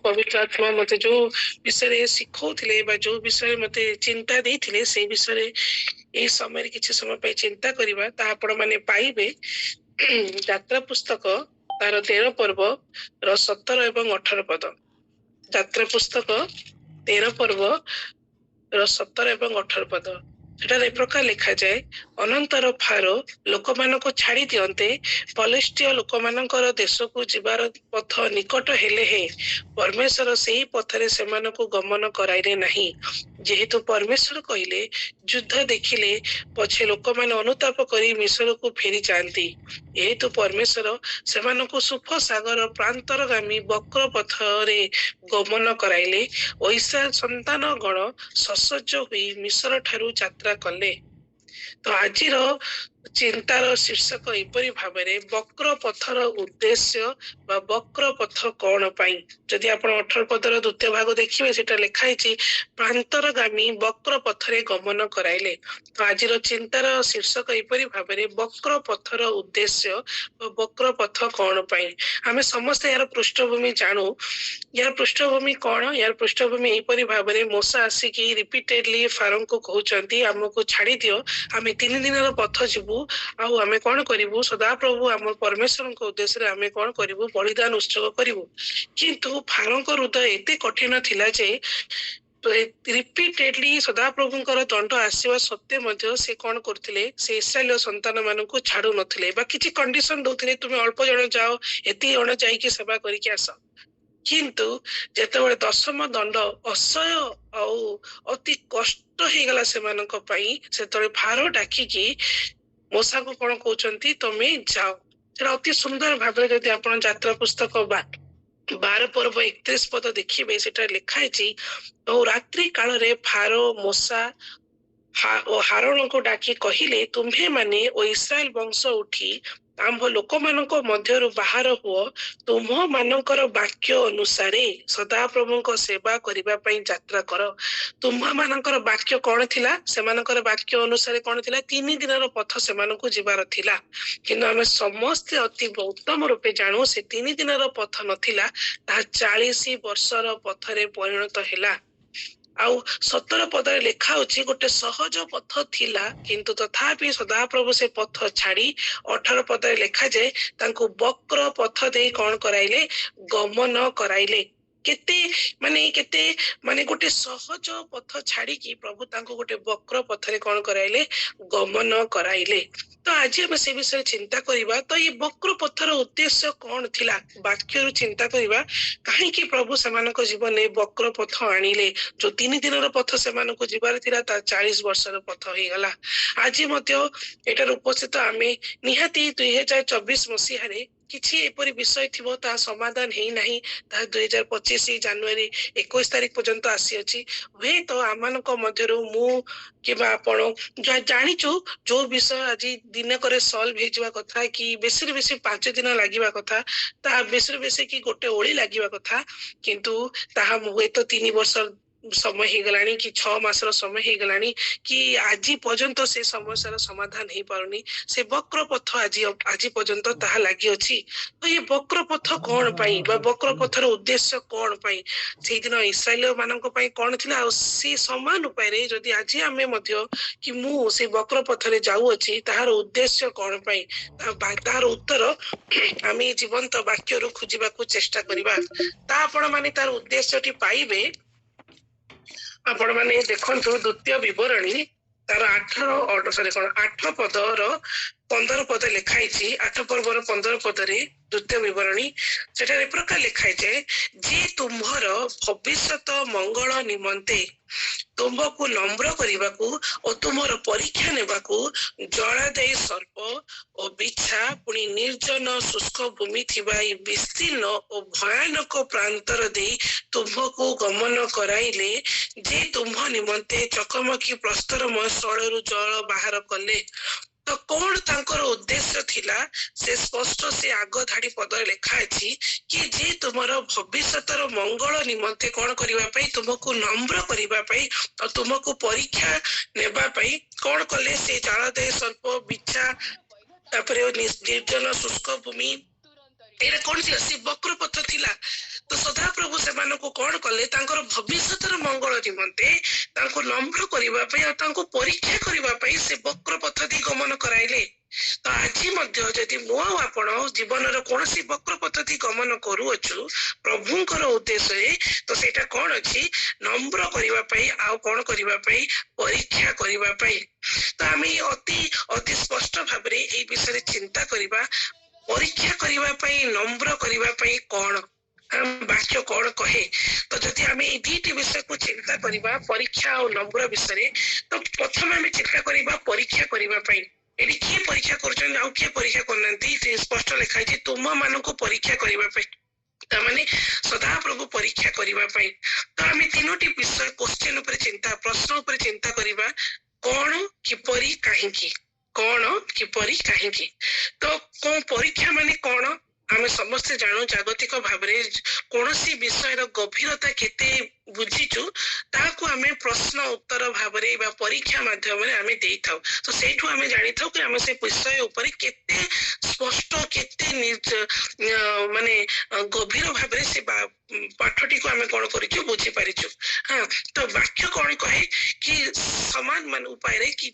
पवित्र आत्मा मते जो विषय शिखौथिले बा जो विषय मते चिंता देइथिले से विषय ए समय किछि समय पे चिंता करिबा ता आपण माने पाइबे यात्रा पुस्तक तार 13 पर्व र 17 एवं 18 पद। यात्रा पुस्तक 13 पर्व र 17 एवं 18 पद सेटार ए प्रकार लिखा जाए अनंतर फारो लोक मानको छाड़ी दियंते पलेस्टिय लोक मानकर देश को जीवार पथ निकट हेले हे परमेश्वर सेही पथरे सेमानको गमन कराइले नाही जेहेतु परमेश्वर कहिले युद्ध देखिले पछे लोक माने अनुताप करी मिस्र को फेरी जाती जेहेतु परमेश्वर सेमानको सुख सागर प्रांतरगामी वक्र पथरे गमन कराइले ओइसा संतान गण ससज्ज हुई मिस्र ठारू यात्रा कले। तो आजिर चिंतार शीर्षक एपरी भाबरे वक्र पथर उद्देश्य बा वक्र पथ कौन पाई जदि आपण 18 पदर द्वितीय भाग देखिबे सेटा लिखा हिची प्रांतरगामी वक्र पथरे गमन कराइले। तो आजिर चिंतार शीर्षक एपरी भाबरे वक्र पथर उद्देश्य बा वक्र पथ कौन पाई आमे समस्त यार पृष्ठभूमि जानू यार पृष्ठभूमि कौन यार पृष्ठभूमि एपरी भाबरे मूसा आसिकी रिपीटेडली फारों को कहउचंती हमको छाड़ी दियो आमे 3 दिनर पथ जीवु आउ आमे कोन करिवु सदा प्रभु हम परमेश्वर को उद्देश्य रे आमे कोन करिवु बलिदान उत्सव करिवु किंतु फारों को हृदय एते कठिन थिला जे रिपीटेडली सदा प्रभुंकर दंड आसीवा सत्य मध्य से कोन करथिले से इस्राएल संतान मानकु छाडू नथिले बा किछि कंडीशन दउथिले तुमे अल्प जण जाओ एति जण जाई कि सेवा करि कि आस किंतु जेतेबेले दशम दंड असह्य आउ अति कष्ट हे गला से मानक पई सेतले फारो डाकी मूसा को कोन कहउचंती तमे जाओ सेटा अति सुंदर भाबरे जदि आपण यात्रा पुस्तक 12 पर्व 31 पद देखिबे सेटा लिखा है और रात्रि काल रे फारो मूसा हारोन को डाकी कहिले तुम्हे माने ओ इस्राएल वंश उठी आम्भ लोक मानक मध्यरु बाहर हुओ तुम मानकर वाक्य अनुसारे सदा प्रभु को सेवा करिबा पई यात्रा कर। तुम मानकर वाक्य कौन थिला से मानकर वाक्य अनुसारे कौन थिला 3 दिनर पथ से मानकु जिबार थिला किंतु आमे समस्त अति उत्तम रूपे जानू से 3 दिनर पथ नथिला ता 40 वर्षर पथरे परिणत हैला। आउ 17 पदरे लेखा होची गोटे सहज पथ थिला किंतु तथापि सदा प्रभु से पथ छाड़ी 18 पदरे लेखा जाए तांको वक्र पथ दे कौन कराइले गमन कराइले केते माने गोटे सहज पथ छाड़ी की प्रभु तांको गोटे वक्र पथरे कौन कराइले गमन कराइले। तो आज हम से विषय चिंता करिबा तो ये वक्र पथर उद्देश्य कौन थिला वाक्य रु चिंता करिबा काहे कि प्रभु समानको जीवन में वक्र पथ आनिले जो 3 दिनर पथ समानको जीवार थिला ता 40 वर्षर पथ हे गला। आज मध्य एटार उपस्थित आमे निहाती 2024 मसीहा रे किछि एपरि विषय थिबो ता समाधान हेई नाही ता 2025 जनवरी 21 तारिख पर्यंत आसी अछि वे तो आमानको मध्यरु मु किबा आपण जानिचु जो विषय आज दिन करे सॉल्व हे जिवा कथा कि बेसी बेसी 5 दिन लागिबा कथा ता बेसी बेसी कि गोटे ओळी लागिबा कथा किंतु ताहा हुए तो 3 वर्ष समय ही गलानी कि 6 मासर समय ही गलानी कि आज पर्यंत से समस्यार समाधान हे पारुनी से वक्र पथ आज पर्यंत ताहा लागि अछि। तो ये वक्र पथ कोन पई बा वक्र पथर उद्देश्य कोन पई से दिन इस्राएल मानक पई कोन थिला आ से समान उपाय रे जदि आज हमें मध्य कि मु से वक्र पथरे जाऊ अछि ताहार उद्देश्य कोन पई तार उत्तर आमे जीवंत वाक्य रु खोजिबा को चेष्टा करिबा ता आपण माने तार उद्देश्यटी पाइबे। आपण माने देखंतु द्वितीय विवरणी तार 8 पदर 15 पद लिखाई 8 पर्वर 15 पदरे द्वितीय विवरणी सेठारे प्रकार लिखाई जे तुम्हर भविष्यत मंगल निमंते तुमको नम्र करने और तुमर परीक्षा नेबाकू जला दे सर्प और बिछा पुणी निर्जन शुष्क भूमि थिबा विस्तीर्ण और भयानक प्रांतर दे तुमको गमन कराइले जे तुम निमंते चकमकी प्रस्तरमय स्थल जल बाहर कले। तो कौन तांकर उद्देश्य थिला से स्पष्ट से आग धाड़ी पद लिखा अछि कि जे तुमर भविष्यतर मंगल निमंते कौन करिवा पई तुमको नम्र करिवा पई और तुमको परीक्षा नेबा पई कौन कले से जलदय सर्प बिच्छा तापरे निर्जन शुष्क भूमि एरा कौन थिला से वक्र पथ थिला। तो सदाप्रभु सेमानकु कोण कले तांकर भविष्यतर मंगल निमंते तांको नम्र करिबा पई आ तांको परीक्षा करिबा पई से वक्र पथ दि गमन कराइले। तो आज मध्य जदि मो आपण जीवन कौनसी वक्र पथ दि गमन करूछु प्रभुंकर उद्देश्य तो सेटा कौन अछि नम्र करिबा पई आ कोन करिबा पई परीक्षा करिबा पई। तो आमी अति अति स्पष्ट भाबरे एई विषय चिंता करिबा परीक्षा करिबा पई नम्र करिबा पई कोन वाक्य कौन कहे। तो जदि आम ये दुईटी विषय को चिंता करिबा परीक्षा और नम्र विषय तो प्रथम आम चिंता करिबा परीक्षा करिबा पई एडी किए परीक्षा करछन आ किए परीक्षा करनंती से स्पष्ट लिखा है तुम मानको परीक्षा करिबा पई तामाने सदा प्रभु परीक्षा करिबा पई। तो आम तीनोटी विषय क्वेश्चन ऊपर चिंता प्रश्न ऊपर चिंता करिबा कौन किपरि काहेकि कौन किपरि काहेकि। तो कौन परीक्षा माने कौन आम समस्ते जानू जागतिक भाव कौन विषय गभीरता केते बुझीचु ताकू आम प्रश्न उत्तर भाव परीक्षा माध्यम आम दे था। तो सेठू आम जानी था कि आम से विषय ऊपर केते स्पष्ट केते माने गभीर भाव से पाठटी को आम कौन कर बुझी पारिचु। हाँ तो वाक्य कौन कहे कि समान मान उपाय कि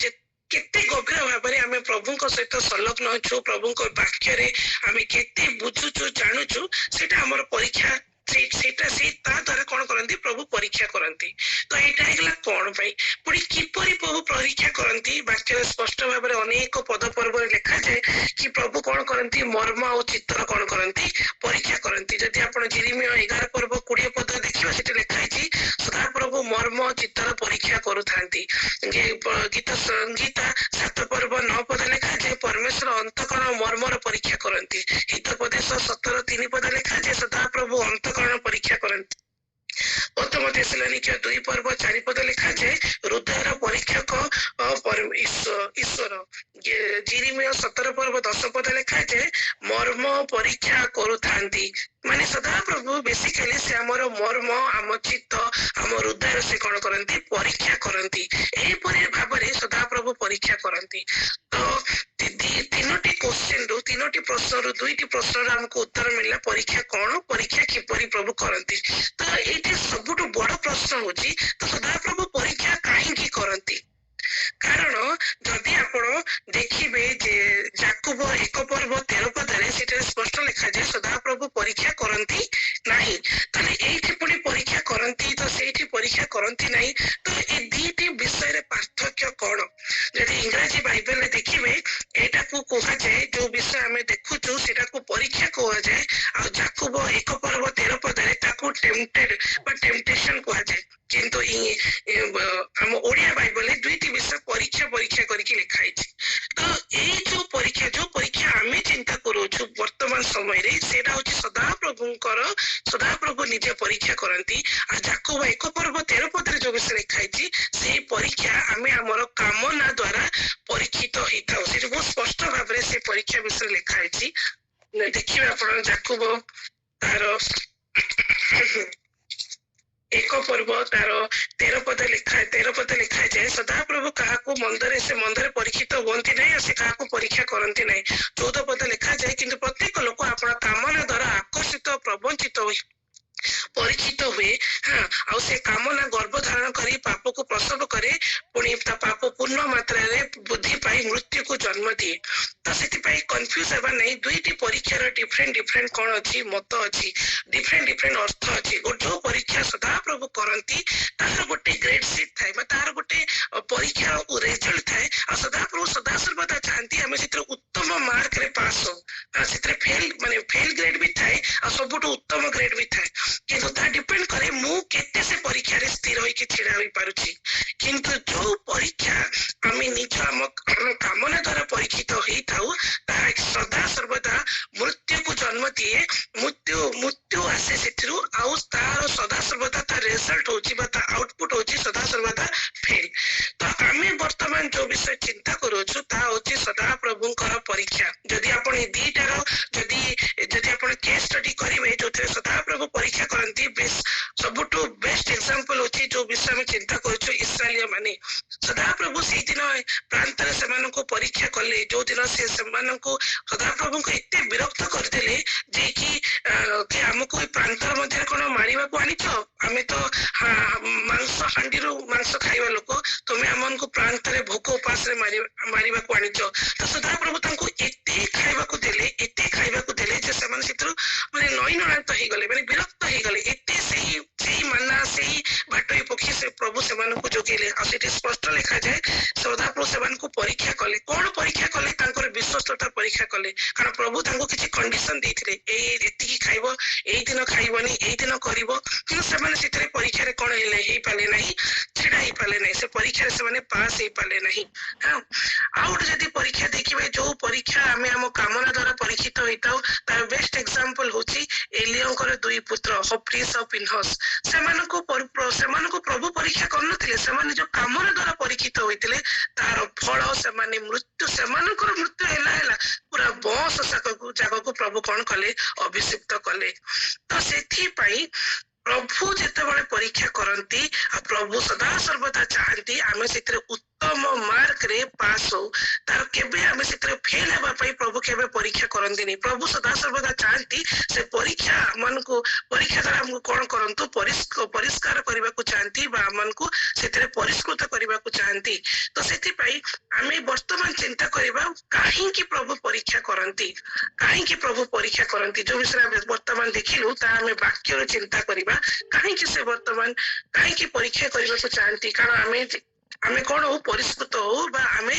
केते गभीर भाव में आम प्रभु सहित संलग्न अच्छु प्रभु वाक्य आम केते बुझुचु जानूचु सेटा हमर परीक्षा सेटा से द्वारा कौन करती प्रभु परीक्षा करती। तो यहाँ कौन पुणी किपरि प्रभु परीक्षा करती वाक्य स्पष्ट भाव में अनेक पद पर्व लिखा जाए कि प्रभु कौन करती मर्म और चित्तर कौन करती परीक्षा करती। जदि आप जिरिमिया 11 पर्व 20 पद देखा से लिखाई सदा प्रभु मर्म चित्तर परीक्षा करुथांती। गीत संगीता 7 पर्व 9 पद लिखा जाए परमेश्वर अंतकरण मर्मर परीक्षा करती। हितोपदेश 17 3 पद लिखा जाए सदा प्रभु अंतकरण परीक्षा करती। प्रथम थेसलोनिके 2 पर्व 4 पद लिखा जाए हृदयर परीक्षक ईश्वर। जिरिमिया 17 पर्व 10 पद लिखा जाए मर्म परीक्षा करुथांती। माने सदा प्रभु बेसिकली से हमर मर्म आम चित्त आम हृदय से कौन करती परीक्षा करती एपरि भाव में सदा प्रभु परीक्षा करती। तो तीनोटी क्वेश्चन रु तीनोटी प्रश्न रु दुईटी प्रश्न हमको उत्तर मिलला परीक्षा कौन परीक्षा किपरि प्रभु करती। तो ये सबुठ बड़ प्रश्न होची तो सदा प्रभु परीक्षा काहेकि करती। कारण जदि आपण देखिबे जे याकूब 1 पर्व 13 पदरे सेटा स्पष्ट लिखा जाए सदा प्रभु परीक्षा करती नहीं। ताले एठी पुणी परीक्षा करती तो सेठी परीक्षा करती नहीं। तो ए दीटी विषय पार्थक्य कौन जदि इंग्रजी बाइबल में देखिबे एटा को कहा जाए जो विषय हमें देखुचु सेटा को परीक्षा कहा जाए आ याकूब 1 पर्व 13 पदरे ताको टेम्पटेड बा टेम्पटेशन कहा जाए। किंतु हम ओडिया बाइबल में दुईटी विषय परीक्षा परीक्षा करके लिखाई। तो ये जो परीक्षा आमे चिंता करूछु वर्तमान समय रे सेटा होची सदा प्रभु निजे परीक्षा करती। आ याकूब 1 पर्व 13 पदरे जो विषय लिखाई से परीक्षा आमे हमर कामना द्वारा परीक्षित होता से बहुत स्पष्ट भाव में से परीक्षा विषय लिखाई। देखिए आपण याकूब तार 1 पर्व तार 13 पद लिखा जाए सदा प्रभु क्या मंदरे से मंदरे परीक्षित हुंती नहीं से क्या परीक्षा करती नहीं। 14 पद लिखा जाए किंतु प्रत्येक लोक आपण कामना द्वारा आकर्षित प्रवंचित परीक्षित हुए। हाँ आ से कामना गर्भ धारण करी पाप को प्रसव करे पुणी पाप पूर्ण मात्रा रे बुद्धि पाई मृत्यु को जन्म दिए। तो से कन्फ्यूज हेबा नहीं दुईटी परीक्षार डिफरेंट कौन अच्छी मत अच्छी डिफरेंट अर्थ अच्छी। जो परीक्षा सदा प्रभु करती तार गोटे ग्रेड सीट थाए तार गोटे परीक्षा रिजल्ट थाए आ सदा प्रभु सदा सर्वदा चाहती आम से उत्तम मार्क रे पास हो से फेल माने फेल ग्रेड भी थाए आ सबुठ उत्तम ग्रेड भी थाए। किंतु ता डिपेंड करे मु केते से परीक्षा रे स्थिर होई कि छिड़ा होई पारुची। किंतु जो परीक्षा आमे निज आम कामना द्वारा परीक्षित होई थाउ ता सदा सर्वदा मृत्यु को जन्म दिए। मृत्यु आसे सेथिरु आउ तार सदा सर्वदा ता रिजल्ट होची बा ता आउटपुट होची सदा सर्वदा फेल। तो आमे वर्तमान जो विषय चिंता करूछु ता होची सदा प्रभुंकर परीक्षा। जदि आपण ए दीटार जदि आपण केस स्टडी करिवे जोथे सदा प्रभु परीक्षा करंती ସବୁଠୁ ବେଷ୍ଟ ଏକ୍ସାମ୍ପଲ ହଉଛି ଯୋଉ ବିଷୟ ଆମେ ଚିନ୍ତା କରୁଛୁ ଇସ୍ରାଏଲିୟ ମାନେ। ସଦାପ୍ରଭୁ ସେଇଦିନ ପ୍ରାନ୍ତରେ ସେମାନଙ୍କୁ ପରୀକ୍ଷା କଲେ, ଯୋଉ ଦିନ ସେ ସେମାନଙ୍କୁ ସଦାପ୍ରଭୁଙ୍କୁ ଏତେ ବିରକ୍ତ କରିଦେଲେ ଯେ କି ଆମକୁ ଏଇ ପ୍ରାନ୍ତର ମଧ୍ୟରେ କଣ ମାରିବାକୁ ଆଣିଛ, ଆମେ ତ ମାଂସ ହାଣ୍ଡିରୁ ମାଂସ ଖାଇବା ଲୋକ, ତମେ ଆମମାନଙ୍କୁ ପ୍ରାନ୍ତରେ ଭୋକ ଉପାସରେ ମାରିବାକୁ ଆଣିଛ। ତ ସଦାପ୍ରଭୁ ତାଙ୍କୁ ଏତେ ଖାଇବାକୁ ଦେଲେ ଯେ ସେମାନେ ସେଥିରୁ ମାନେ ନଈନଳାନ୍ତ ହେଇଗଲେ, ମାନେ ବିରକ୍ତ ହେଇଗଲେ। ଏତେ ସେଇ ମାନା ସେଇ ବାଟୋଇ ପକ୍ଷୀ ସେ ପ୍ରଭୁ ସେମାନଙ୍କୁ ଯୋଗେଇଲେ। ଆଉ ସେଠି ସ୍ପଷ୍ଟ ଲେଖାଯାଏ ସଦାପ୍ରଭୁ ସେମାନଙ୍କୁ ପରୀକ୍ଷା କଲେ। କଣ ପରୀକ୍ଷା କଲେ? ତାଙ୍କର ବିଶ୍ୱସ୍ତତା ପରୀକ୍ଷା କଲେ। କାରଣ ପ୍ରଭୁ ତାଙ୍କୁ କିଛି କଣ୍ଡିସନ ଦେଇଥିଲେ, ଏତିକି ଖାଇବ, ଏଇ ଦିନ ଖାଇବନି, ଏଇ ଦିନ କରିବ। କିନ୍ତୁ ସେମାନେ ସେଥିରେ ପରୀକ୍ଷାରେ କଣ ହେଇପାରିଲେ ନାହିଁ, ଛିଡା ହେଇପାରିଲେ ନାହିଁ। ସେ ପରୀକ୍ଷାରେ ସେମାନେ ପାସ୍ ହେଇପାରିଲେ ନାହିଁ। ଆଉ ଗୋଟେ ଯଦି ପରୀକ୍ଷା ଦେଖିବେ, ଯୋଉ ପରୀକ୍ଷା ଆମେ ଆମ କାମନା ଦ୍ଵାରା ପରୀକ୍ଷିତ ହେଇଥାଉ, ତାର ବେଷ୍ଟ ଏକ୍ସାମ୍ପଲ ହଉଛି ଏଲିୟଙ୍କର ଦୁଇ ପୁତ୍ର ହଫ୍ନିସ୍ ଆଉ ପିନହସ୍। ସେମାନଙ୍କୁ ପ୍ରଭୁ ପରୀକ୍ଷା କରୁନଥିଲେ, ସେମାନେ ଯୋଉ କାମନା ଦ୍ଵାରା ପରୀକ୍ଷିତ ହୋଇଥିଲେ, ତାର ଫଳ ସେମାନଙ୍କର ମୃତ୍ୟୁ ହେଲା ପୁରା ବଂଶ ଜାଗକୁ ପ୍ରଭୁ କଣ କଲେ? ଅଭିଷିକ୍ତ କଲେ। ତ ସେଥିପାଇଁ ପ୍ରଭୁ ଯେତେବେଳେ ପରୀକ୍ଷା କରନ୍ତି, ଆଉ ପ୍ରଭୁ ସଦା ସର୍ବଦା ଚାହାନ୍ତି ଆମେ ସେଥିରେ ଉତ୍ତମ ମାର୍କରେ ପାସ୍ ହଉ। ତାର କେବେ ଆମେ ସେଥିରେ ଫେଲ ହେବା ପାଇଁ ପ୍ରଭୁ କେବେ ପରୀକ୍ଷା କରନ୍ତିନି। ପ୍ରଭୁ ସଦା ସର୍ବଦା ଚାହାନ୍ତି ସେ ପରୀକ୍ଷା ଦ୍ୱାରା ଆମକୁ କଣ କରନ୍ତୁ? ପରିଷ୍କାର କରିବାକୁ ଚାହାନ୍ତି, ବା ଆମକୁ ସେଥିରେ ପରିଷ୍କୃତ କରିବାକୁ ଚାହାନ୍ତି। ତ ସେଥିପାଇଁ ଆମେ ବର୍ତ୍ତମାନ ଚିନ୍ତା କରିବା କାହିଁକି ପ୍ରଭୁ ପରୀକ୍ଷା କରନ୍ତି, ଯୋଉ ବିଷୟରେ ଆମେ ବର୍ତ୍ତମାନ ଦେଖିଲୁ ତାହା ଆମେ ବାକ୍ୟରୁ ଚିନ୍ତା କରିବା। କାହିଁକି ପରୀକ୍ଷା କରିବାକୁ ଚାହାନ୍ତି? କାରଣ ଆମେ କଣ ହଉ? ପରିଷ୍କୃତ ହଉ, ବା ଆମେ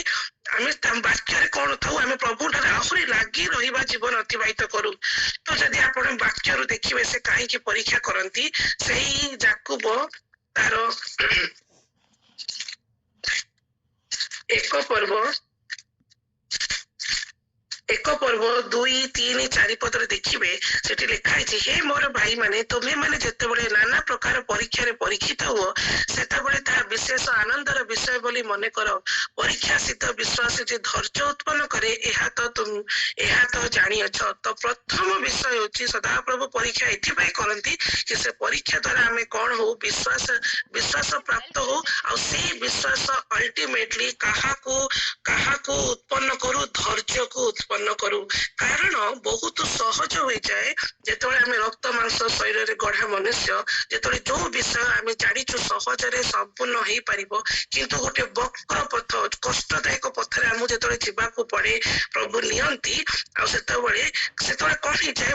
ବାକ୍ୟରେ କଣ ଥାଉ? ଆମେ ପ୍ରଭୁଠାରେ ଆହୁରି ଲାଗି ରହିବା ଜୀବନ ଅତିବାହିତ କରୁ। ତ ଯଦି ଆପଣ ବାକ୍ୟରୁ ଦେଖିବେ ସେ କାହିଁକି ପରୀକ୍ଷା କରନ୍ତି, ସେଇ ଯାକୁବ ତାର 1 ପର୍ବ 2, 3, 4 ପଦରେ ଦେଖିବେ, ସେଠି ଲେଖା ହେଇଛି, ହେ ମୋର ଭାଇ ମାନେ, ତୁମେ ମାନେ ଯେତେବେଳେ ନାନା ପ୍ରକାର ପରୀକ୍ଷାରେ ପରୀକ୍ଷିତ ହୁଅ, ସେତେବେଳେ ତାହା ବିଶେଷ ଆନନ୍ଦର ବିଷୟ ବୋଲି ମନେ କର। ପରୀକ୍ଷା ସିଦ୍ଧ ବିଶ୍ୱାସ ଯେ ଧୈର୍ଯ୍ୟ ଉତ୍ପନ୍ନ କରେ, ଏହା ତ ଜାଣିଅଛ। ତ ପ୍ରଥମ ବିଷୟ ହଉଛି ସଦାପ୍ରଭୁ ପରୀକ୍ଷା ଏଥିପାଇଁ କରନ୍ତି କି ସେ ପରୀକ୍ଷା ଦ୍ୱାରା ଆମେ କଣ ହଉ? ବିଶ୍ୱାସ ପ୍ରାପ୍ତ ହଉ। ଆଉ ସେଇ ବିଶ୍ୱାସ ଅଲ୍ଟିମେଟଲି କାହାକୁ ଉତ୍ପନ୍ନ କରୁ? ଧୈର୍ଯ୍ୟକୁ ଉତ୍ପନ୍ନ କରୁ। କାରଣ ବହୁତ ସହଜ ହୋଇଯାଏ ଯେତେବେଳେ ଆମେ ରକ୍ତ ମାଂସ ଶରୀରରେ ଗଢା ମନୁଷ୍ୟ, ଯେତେବେଳେ ଯୋଉ ବିଷୟ ଆମେ ଜାଣିଛୁ ସହଜରେ ସମ୍ପୂର୍ଣ୍ଣ ହେଇପାରିବ, କିନ୍ତୁ ଗୋଟେ ବକ୍ର ପଥ, କଷ୍ଟଦାୟକ ପଥରେ ଆମକୁ ଯେତେବେଳେ ଯିବାକୁ ପଡେ, ପ୍ରଭୁ ନିଅନ୍ତି। ଆଉ ସେତେବେଳେ କଣ ହେଇଯାଏ?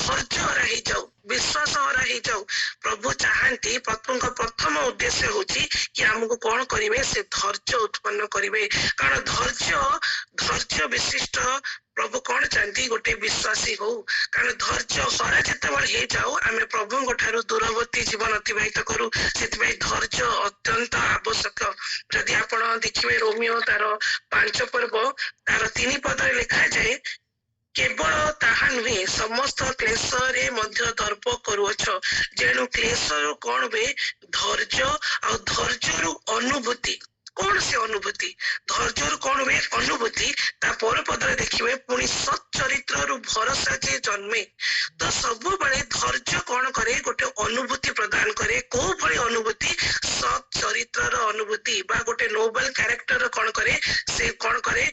ଧୈର୍ଯ୍ୟ ହରା ହେଇଯାଉ, ବିଶ୍ୱାସ ହରା ହେଇଯାଉ। ପ୍ରଭୁ ଚାହାନ୍ତି, ପ୍ରଭୁଙ୍କ ପ୍ରଥମ ଉଦ୍ଦେଶ୍ୟ ହଉଛି କି ଆମକୁ କଣ କରିବେ? ସେ ଧୈର୍ଯ୍ୟ ଉତ୍ପନ୍ନ କରିବେ। କାରଣ ଧୈର୍ଯ୍ୟ ବିଶିଷ୍ଟ ପ୍ରଭୁ କଣ ଚାହାନ୍ତି? ଗୋଟେ ବିଶ୍ୱାସୀ ହଉ। କାରଣ ଧୈର୍ଯ୍ୟ ହରା ଯେତେବେଳେ ହେଇଯାଉ, ଆମେ ପ୍ରଭୁଙ୍କ ଠାରୁ ଦୂରବର୍ତ୍ତୀ ଜୀବନ ଅତିବାହିତ କରୁ। ସେଥିପାଇଁ ଧୈର୍ଯ୍ୟ ଅତ୍ୟନ୍ତ ଆବଶ୍ୟକ। ଯଦି ଆପଣ ଦେଖିବେ ରୋମିଓ ତାର 5 ପର୍ବ ତାର 3 ପଦରେ ଲେଖାଯାଏ, କେବଳ ତାହା ନୁହେଁ, ସମସ୍ତ କ୍ଲେଶରେ ମଧ୍ୟ ଦର୍ପ କରୁଅଛ। ଯେଣୁ କ୍ଲେଶରୁ କଣ ହୁଏ? ଧୈର୍ଯ୍ୟ, ଆଉ ଧୈର୍ଯ୍ୟରୁ ଅନୁଭୂତି। କଣ ସେ ଅନୁଭୂତି? ଧୈର୍ଯ୍ୟରୁ କଣ ହୁଏ? ଅନୁଭୂତି। ତା ପର ପଦରେ ଦେଖିବେ, ପୁଣି ସତ୍ ଚରିତ୍ରରୁ ଭରସା ଯେ ଜନ୍ମେ। ତ ସବୁବେଳେ ଧୈର୍ଯ୍ୟ କଣ କରେ? ଗୋଟେ ଅନୁଭୂତି ପ୍ରଦାନ କରେ। କୋଉ ଭଳି ଅନୁଭୂତି? ସତ୍ ଚରିତ୍ରର ଅନୁଭୂତି, ବା ଗୋଟେ ନୋବେଲ କ୍ୟାରେକ୍ଟର କଣ କରେ? ସେ କଣ କରେ?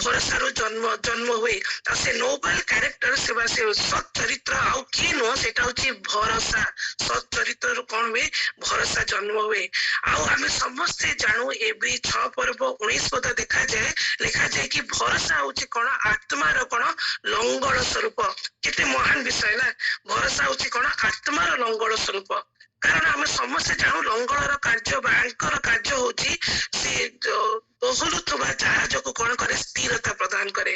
ଭରସାରୁ ଜନ୍ମ ହୁଏ। ଆଉ ସେ ନୋବେଲ କ୍ୟାରେକ୍ଟର ସେ ସତ୍ ଚରିତ୍ର ଆଉ କିଏ ନୁହଁ, ସେଟା ହଉଛି ଭରସା। ସତ୍ ଚରିତ୍ରରୁ କଣ ହୁଏ? ଭରସା ଜନ୍ମ ହୁଏ। ଆଉ ଆମେ ସମସ୍ତେ ଜାଣୁ, ଏବେ 6 ପର୍ବ 19 ପଦ ଲେଖାଯାଏ କି ଭରସା ହଉଛି କଣ? ଆତ୍ମାର କଣ? ଲଙ୍ଗଳ ସ୍ୱରୂପ। କେତେ ମହାନ ବିଷୟ ନା! ଭରସା ହଉଛି କଣ? ଆତ୍ମାର ଲଙ୍ଗଳ ସ୍ୱରୂପ। କାରଣ ଆମେ ସମସ୍ତେ ଜାଣୁ ଲଙ୍ଗଳର କାର୍ଯ୍ୟ ବା ଆଙ୍କର କାର୍ଯ୍ୟ ହଉଛି ସେ ଦୋହଲୁଥିବା ଜାହାଜକୁ କଣ କରେ? ସ୍ଥିରତା ପ୍ରଦାନ କରେ।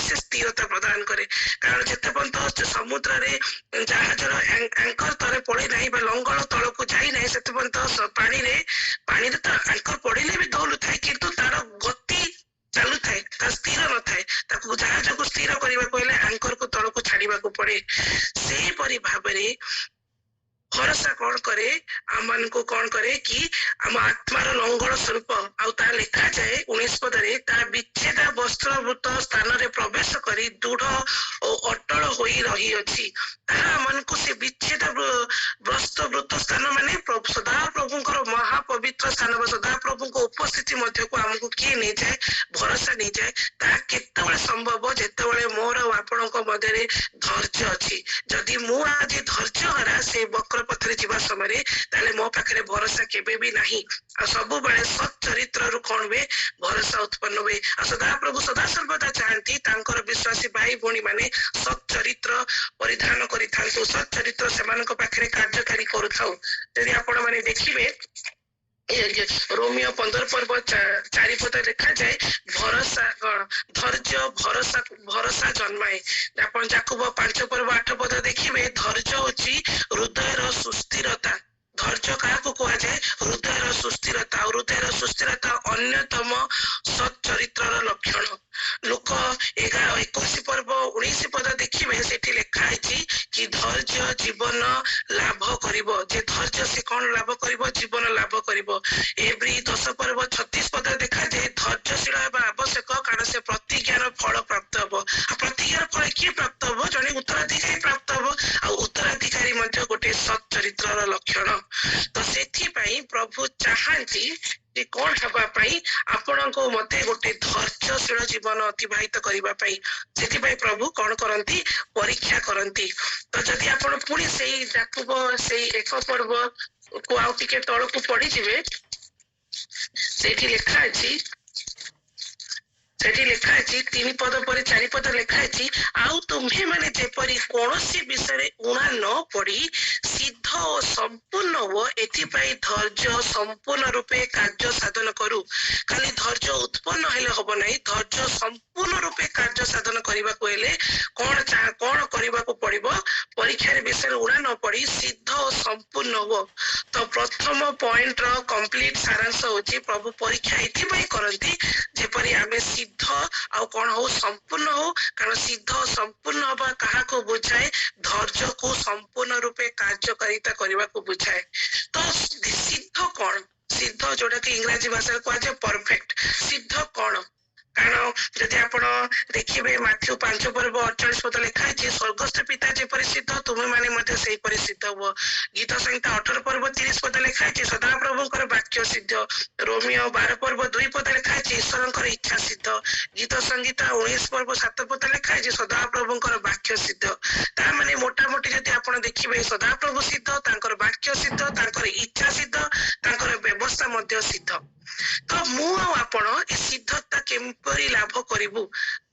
ସେ ସ୍ଥିରତା ପ୍ରଦାନ କରେ। କାରଣ ଯେତେ ପର୍ଯ୍ୟନ୍ତ ସମୁଦ୍ରରେ ଜାହାଜର ଆଙ୍କର ତଳେ ପଡେ ନାହିଁ, ବା ଲଙ୍ଗଳ ତଳକୁ ଯାଇ ନାହିଁ, ସେତେ ପର୍ଯ୍ୟନ୍ତ ପାଣିରେ ତ ଆଙ୍କର ପଡିଲେ ବି ଦୋହଲୁଥାଏ, କିନ୍ତୁ ତାର ଗତି ଚାଲୁଥାଏ, ତା ସ୍ଥିର ନଥାଏ। ତାକୁ ଜାହାଜକୁ ସ୍ଥିର କରିବାକୁ ହେଲେ ଆଙ୍କରକୁ ତଳକୁ ଛାଡିବାକୁ ପଡେ। ସେହିପରି ଭାବରେ भरोसा कौन करे आम मान को कौन करे कि आम आत्मार लंगल स्वरूप आ लिखा जाए 19 पदरे ता विच्छेद वस्त्रभूत स्थान रे प्रवेश करी दृढ़ और अटल होई रही अछि ताहा मन को से विच्छेद वस्त्रभूत स्थान माने सदा प्रभुंकर महापवित्र स्थान सदा प्रभुंक उपस्थिति मध्य को हमको किए नहीं जाए भरोसा नहीं जाए ता केतेबेले संभव जेतेबेले मोर आपणक मध्य धैर्य अछि जदि मु आज धैर्य हरा से वक्र पथरे जीवा समय ताले मो पाखरे भरोसा केबे भी नहीं आ सब बेले सत चरित्र रु कोन बे भरोसा उत्पन्न हुए आ सदा प्रभु सदा सर्वदा चाहती तांकर विश्वासी भाई भोनी माने सत चरित्र परिधान करि थांतु सत चरित्र सेमानक पाखरे कार्यकारी करूथाउ यदि आपण माने देखिबे रोमियो 15 पर्व 4 पद लिखा जाए भरोसा धैर्य भरोसा भरोसा जन्माए आपण जाकब 5 पर्व 8 पद देखिबे धैर्य होची हृदयर सुस्थिरता धैर्य क्या कह जाए हृदयर सुस्थिरता हृदयर सुस्थिरता अन्यतम सत चरित्र लक्षण लोक 21 पर्व 19 पद देखिए से लिखा है कि धैर्य जीवन लाभ करिवो जे धैर्य से कौन लाभ करिवो जीवन लाभ करिवो एवरी 10 पर्व 36 पद देखा जाए धैर्यशील हेबा आवश्यक कारण से प्रतिज्ञार फल प्राप्त हबो प्रतिज्ञार फल किए प्राप्त हबो जने उत्तराधिकारी प्राप्त हबो आ उत्तराधिकारी मध्ये गोटे सत चरित्र लक्षण तो सेथि पई प्रभु चाहंती कि कौन हबा पाई आपण को मते गोटे धैर्यशील जीवन अतिबाहित करिबा पाई सेथि पई प्रभु कौन करंती परीक्षा करंती तो जदि आपण पुणी सेही जाकब सेही एक पर्व को आउ टिके तळ को पड़ी जिवे सेठी लिखा अछि सेठी लिखा अछि 3 पद पर 4 पद लिखा अछि आउ तुम्हे माने जेपरी कोनोसी विषय उणा न पड़ी सिद्ध और संपूर्ण हो एथि पई धैर्य संपूर्ण रूपे कार्य साधन करू खाली धैर्य उत्पन्न हेले हबो नै धैर्य संपूर्ण रूपे कार्य साधन करिबा को हेले कोन करिबा को पड़िबो परीक्षा रे विषय उणा न पड़ी सिद्ध और संपूर्ण हो तो प्रथम पॉइंट रो कंप्लीट सारांश होची प्रभु परीक्षा एथि पई करंती जेपरी आमे सिद्ध आ कौन हो संपूर्ण हो कारण सिद्ध संपूर्ण हवा कहा को बुझाए धैर्य को संपूर्ण रूपे कार्यकारिता करने को बुझाए तो सिद्ध कौन सिद्ध जोटा कि इंग्रजी भाषा कह जाए परफेक्ट सिद्ध कौन कारण जदि आपण देखिबे माथ्यू 5 पर्व 48 पद लिखा है स्वर्गस्थ पिता जे परिसिद्ध तुमे माने मते सेही परिसिद्ध हो गीत संहिता 18 पर्व 30 पद लिखा है सदा प्रभुकर वाक्य सिद्ध रोमियो 12 पर्व 2 पद लिखा है ईश्वरकर इच्छा सिद्ध गीत संहिता 19 पर्व 7 पद लिखा है सदा प्रभुकर वाक्य सिद्ध ता माने मोटा मोटी जदि आपण देखिबे सदा प्रभु सिद्ध तांकर वाक्य सिद्ध तांकर इच्छा सिद्ध तांकर व्यवस्था मध्य सिद्ध तो मु आपण ए सिद्धता केमपरि लाभ करिवु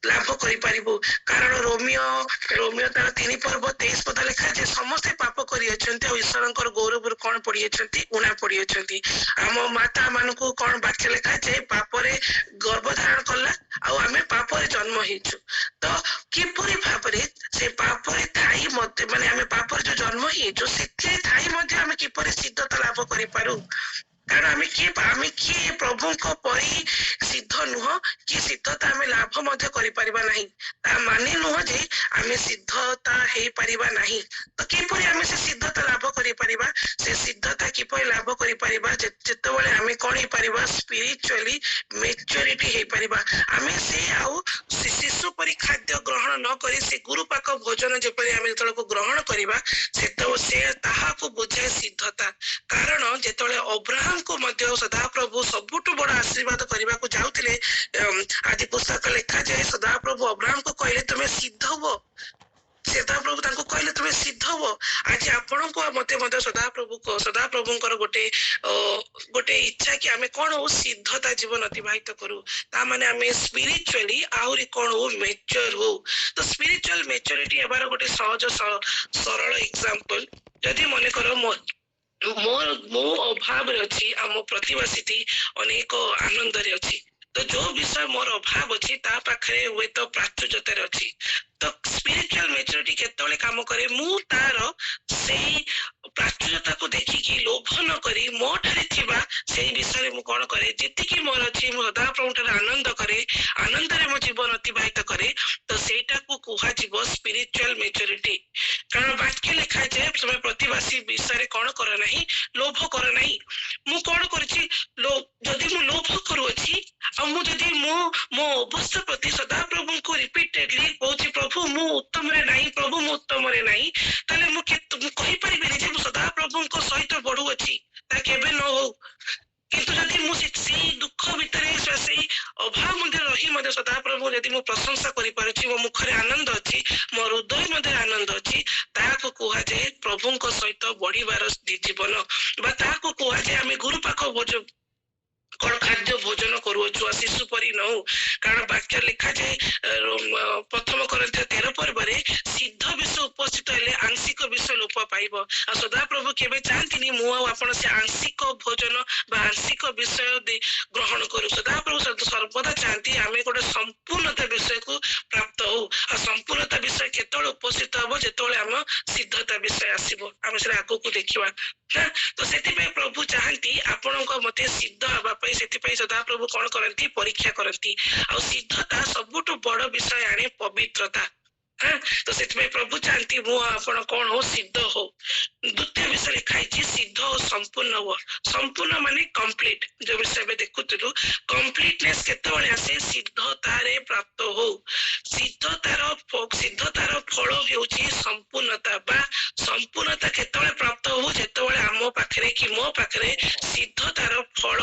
लाभ करि परिबु कारण रोमियो तार 3 पर्व 23 पद लिखा जे समस्त पाप करि अछंती आ ईश्वरकर गौरव कोन पड़ी अछंती उणा पड़ी अछंती हम माता मान को कोन वाक्य लिखा जे पाप रे गर्भ धारण करला आ हमें पाप रे जन्म हिचु तो किपरि भाबरे से पाप रे थाई मते माने हमें पाप रे जो जन्म हिचु सेथे थाई मध्ये हमें किपरि सिद्धता लाभ करि पारु कारण आमे किए प्रभु को परी सिद्ध नुह कि सिद्धता आमे लाभ मध्य करि परिबा नाही ता माने नुह जे आमे सिद्धता हे परिबा नाही तो किपरि आमे से सिद्धता लाभ करि परिबा से सिद्धता किपरि लाभ करि परिबा जेतेबेले आमे कोन हे परिबा स्पिरिचुअली मैच्योरिटी हे परिबा आमे से आउ शिशु परि खाद्य ग्रहण न करी से गुरुपाक भोजन जेपरि आमे तळ को ग्रहण करिबा से ताहा को बुझाए सिद्धता कारण जेतेबेले अब्राहम को मध्य सदा प्रभु सबुठ बड़ आशीर्वाद करने को जाऊले आदि पुस्तक लिखा जाए सदा प्रभु अब्राहम को कहले तुम्हें सिद्ध हो सदा प्रभु तांको कहले तुम्हें सिद्ध हो आज आपण को मते मते सदा प्रभुंकर गोटे इच्छा कि आमे कोन हो सिद्धता जीवन अतिबाहित करू ता माने आमे स्पिरिचुअली आउरी कोन हो मैच्योर हो तो स्पिरिचुअल मैच्योरिटी एबार गोटे सहज सरल एग्जांपल जदि मने करो मो अभाव अच्छी आम प्रतिभासी अनेक आनंद अच्छी तो जो विषय मोर अभाव अच्छी ता पाखरे हुए तो प्राचुर्यतार अच्छी तो स्पिरिचुअल मैच्योरिटी केतबेले काम करे मु तार सेही प्राचुर्यता को देखिकी लोभ न करी मो ठारे थिबा सेही विषय मु कोन करे जेतिकी मोर अछि मु सदा प्रभुठारे आनंद करे आनंद रे मो जीवन अतिबाहित करे तो सेटा को कुहा जीव स्पिरिचुअल मैच्योरिटी कारण वाक्य लिखा जाए तुम्हें प्रतिवासी विषय कौन कर नहीं लोभ कर नहीं मु कौन करी जदि मु लोभ करुच्छी जदि मो अवस्था प्रति सदा प्रभु को रिपीटेडली कहूँ प्रभु मु उत्तम रे नहीं प्रभु मु उत्तम रे नहीं ताले मु कहि परिबेनी जे मु सदा प्रभु को सहित बढ़ुअछि ता केबे न हो किंतु जदि मु से दुख भितरे से अभाव मध्य रही मध्य सदा प्रभु यदि मु प्रशंसा करि पारुछि मो मुखरे आनंद अछि मो हृदय मध्य आनंद अछि ताको कुहा जे प्रभु को सहित बढ़िबार जीवन बा ताको कुहा जे आमे गुरु पाख भोज कौन खाद्य भोजन करुच्छू शिशु परी नौ कारण वाक्य लिखा जाए प्रथम कोरिन्थियो 13 पर्व सिद्ध विषय उपस्थित हेले आंशिक विषय लोप पाइब आ सदा प्रभु केबे चाहंतिनी मु आपण से आंशिक भोजन बा आंशिक विषय ग्रहण करू सदा प्रभु सर्वदा चाहती आमे गोटे संपूर्णता विषय को प्राप्त हो आ संपूर्णता विषय केतल उपस्थित हबो जेतोले हम सिद्धता विषय आसीबो आमे से आगो को देखिबा तो सेति प्रभु चाहती आपण को मते सिद्ध हबा से सदा प्रभु कौन करती परीक्षा करती आ सिद्धता सबुठ बड़ विषय आने पवित्रता तो से प्रभु चाहती मु आपण कौन हो सिद्ध हो द्वितीय विषय लिखाई सिद्ध और संपूर्ण हो संपूर्ण माने कंप्लीट जो विषय देखुलु कंप्लीटनेस केतबेले आसे सिद्धतार प्राप्त हो सिद्धतार फल होउची संपूर्णता बा संपूर्णता केतबेले प्राप्त हो जेतबेले आमो पाखरे कि मो पाखरे सिद्धतार फल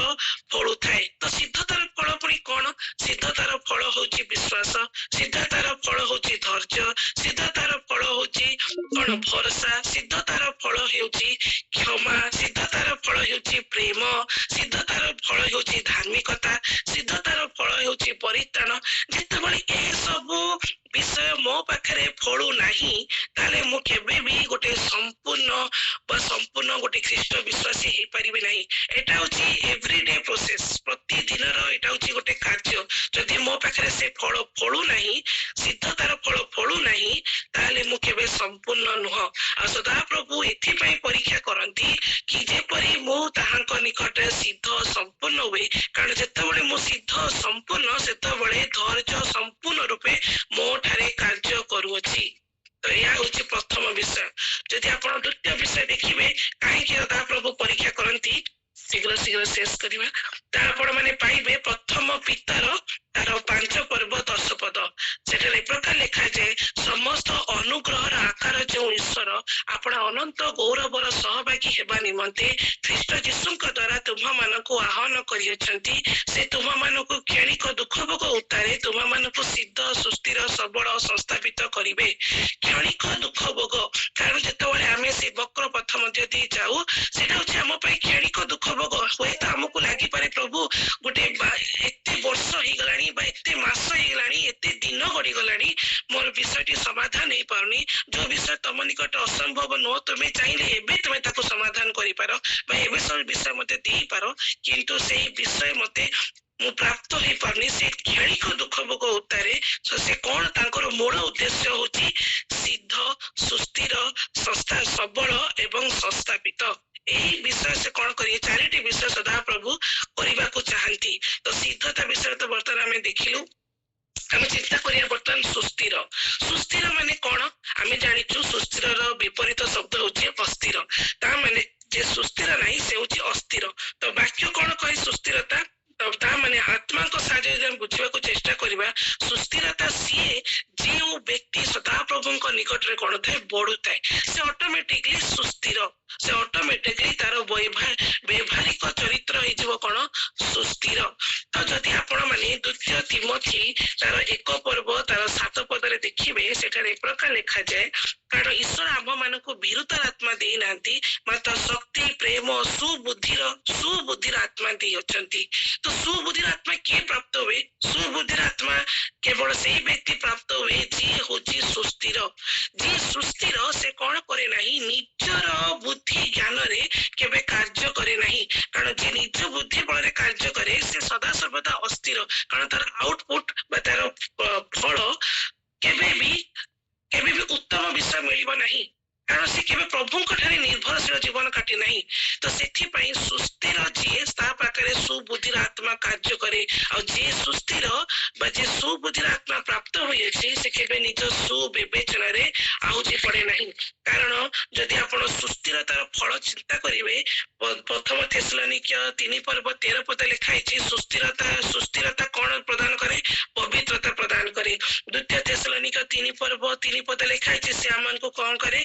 फलु थाए तो सिद्धतार फल पुणी कौन सिद्धतार फल होउची विश्वास सिद्धतार फल होउची धैर्य सिद्धतार फल होउची कौन भरोसा सिद्धतार फल होउची क्षमा सिद्धतार फल होउची प्रेम सिद्धतार फल होउची धार्मिकता सिद्धतार फल होउची परित्राण जेतेबेले ए सब विषय मो पाखरे फलु नाही ताले मु केबे भी गोटे संपूर्ण गोटे ख्रीष्ट विश्वासी हे परिबे नाही एटा होची एवरीडे प्रोसेस प्रतिदिन रो एटा होची गोटे कार्य जदि मो पाखरे से फल फलु नाही सिद्धतार फल फलु नाही ताले मु केबे संपूर्ण नुह आ सदा प्रभु एथि पई परीक्षा करंती कि जे परी मु ताहांक निकट सिद्ध संपूर्ण हुए कारण जेतेबेले मु सिद्ध संपूर्ण सेतेबेले धैर्य संपूर्ण रूपे मो ठारे कार्य करूअछि तो यह हूँ प्रथम विषय जदि आप द्वितीय विषय देखिए कहीं प्रभु परीक्षा करती शीघ्र शीघ्र शेष करवा आपण मैंने पाइबे प्रथम पितार तार 5 पर्व 10 पद से प्रकार लिखा जाए समस्त अनुग्रह आकार जो ईश्वर आपण अनंत गौरवर सहभागी हेबा निमंते ख्रीष्ट जीशुक द्वारा तुम मानक आह्वान करियछंती से तुम मानक क्षणिक दुख भोग उतारे तुम मानक सिद्ध सुस्थिर सबल संस्थापित करिवे क्षणिक दुख भोग कारण जेतबेले आमे से वक्र पथ मध्य दे जाऊ सेटा होछि हम पई क्षणिक दुख भोग होय त हमकु लागि पारे प्रभु गोटे एते वर्ष ही गलानी एते मास ही गलानी एते दिन गडी गलानी मोर विषयटी समाधान नहीं पाउनी जो विषय तुम निकट असंभव नो तुमे चाहिले एबे तुमे ताको समाधान करि पारो बा एबे सब विषय मते देई पारो किंतु सेही विषय मते मु प्राप्त हो पारनी से क्षणिक दुख भोग उतारे से कौन तांकर मूल उद्देश्य होची सिद्ध सुस्थिर संस्था सबल एवं संस्थापित यही विषय से कौन करिए चारिटी विषय सदा प्रभु करने को चाहती तो सिद्धता विषय तो बर्तमान आम देखिलु आम चिंता करिया बर्तमान सुस्थिर सुस्थिर माने कौन आम जानिचु सुस्थिर विपरीत शब्द होची अस्थिर ता माने जे सुस्थिर नहीं से होची अस्थिर तो वाक्य कौन कहे सुस्थिरता माने आत्मा को साहाय्य बुझा को चेष्टा करवा सुस्थिरता सीए जो व्यक्ति सदा प्रभु को निकट में कौन थाए बढ़ुए से ऑटोमेटिकली सुस्थिर से ऑटोमेटिकली तार व्यवहारिक चरित्र हो कौन सुस्थिर तो जदि आपण माने द्वितीय तिमोथी तार 1 पर्व तार 7 पदरे देखिबे सेठारे प्रकार लिखा जाए कारण ईश्वर आम मान को भीरुतार आत्मा दे नांती मात्र शक्ति प्रेम सुबुद्धिर आत्मा दे अछंती तो सुबुद्धिर आत्मा किए प्राप्त हुए सुबुद्धिर आत्मा केवल से व्यक्ति प्राप्त हुए जी होची सुस्थिर जी सुस्थिर से कौन करे नहीं निजर बुद्धि ज्ञान रे केबे कार्य करे नहीं कारण जे निज बुद्धि बल कार्य करे से सदा सर्वदा अस्थिर कारण तार आउटपुट बा तार फल केबे भी उत्तम विषय मिलिबो नहीं कारण से केबे प्रभु ठारे निर्भरशील जीवन काटी नहीं तो से सुस्थिर जी पाखे सुबुद्धिर आत्मा कार्य करे और जी सुस्थिर जे सुबुद्धिर आत्मा प्राप्त हुए से केबे निज सुविवेचन रे आहुति पड़े नहीं कारण जदि आपण ସୁସ୍ଥିରତାର ଫଳ ଚିନ୍ତା କରିବେ ପ୍ରଥମ ଥେସଲୋନିକ୍ୟ 3:13 ଲେଖା ହେଇଛି ସୁସ୍ଥିରତା କଣ ପ୍ରଦାନ କରେ? ପବିତ୍ରତା ପ୍ରଦାନ କରେ। ଦ୍ୱିତୀୟ ଥେସଲୋନିକ୍ୟ 3:3 ଲେଖା ହେଇଛି ସେ ଆମକୁ କଣ କରେ?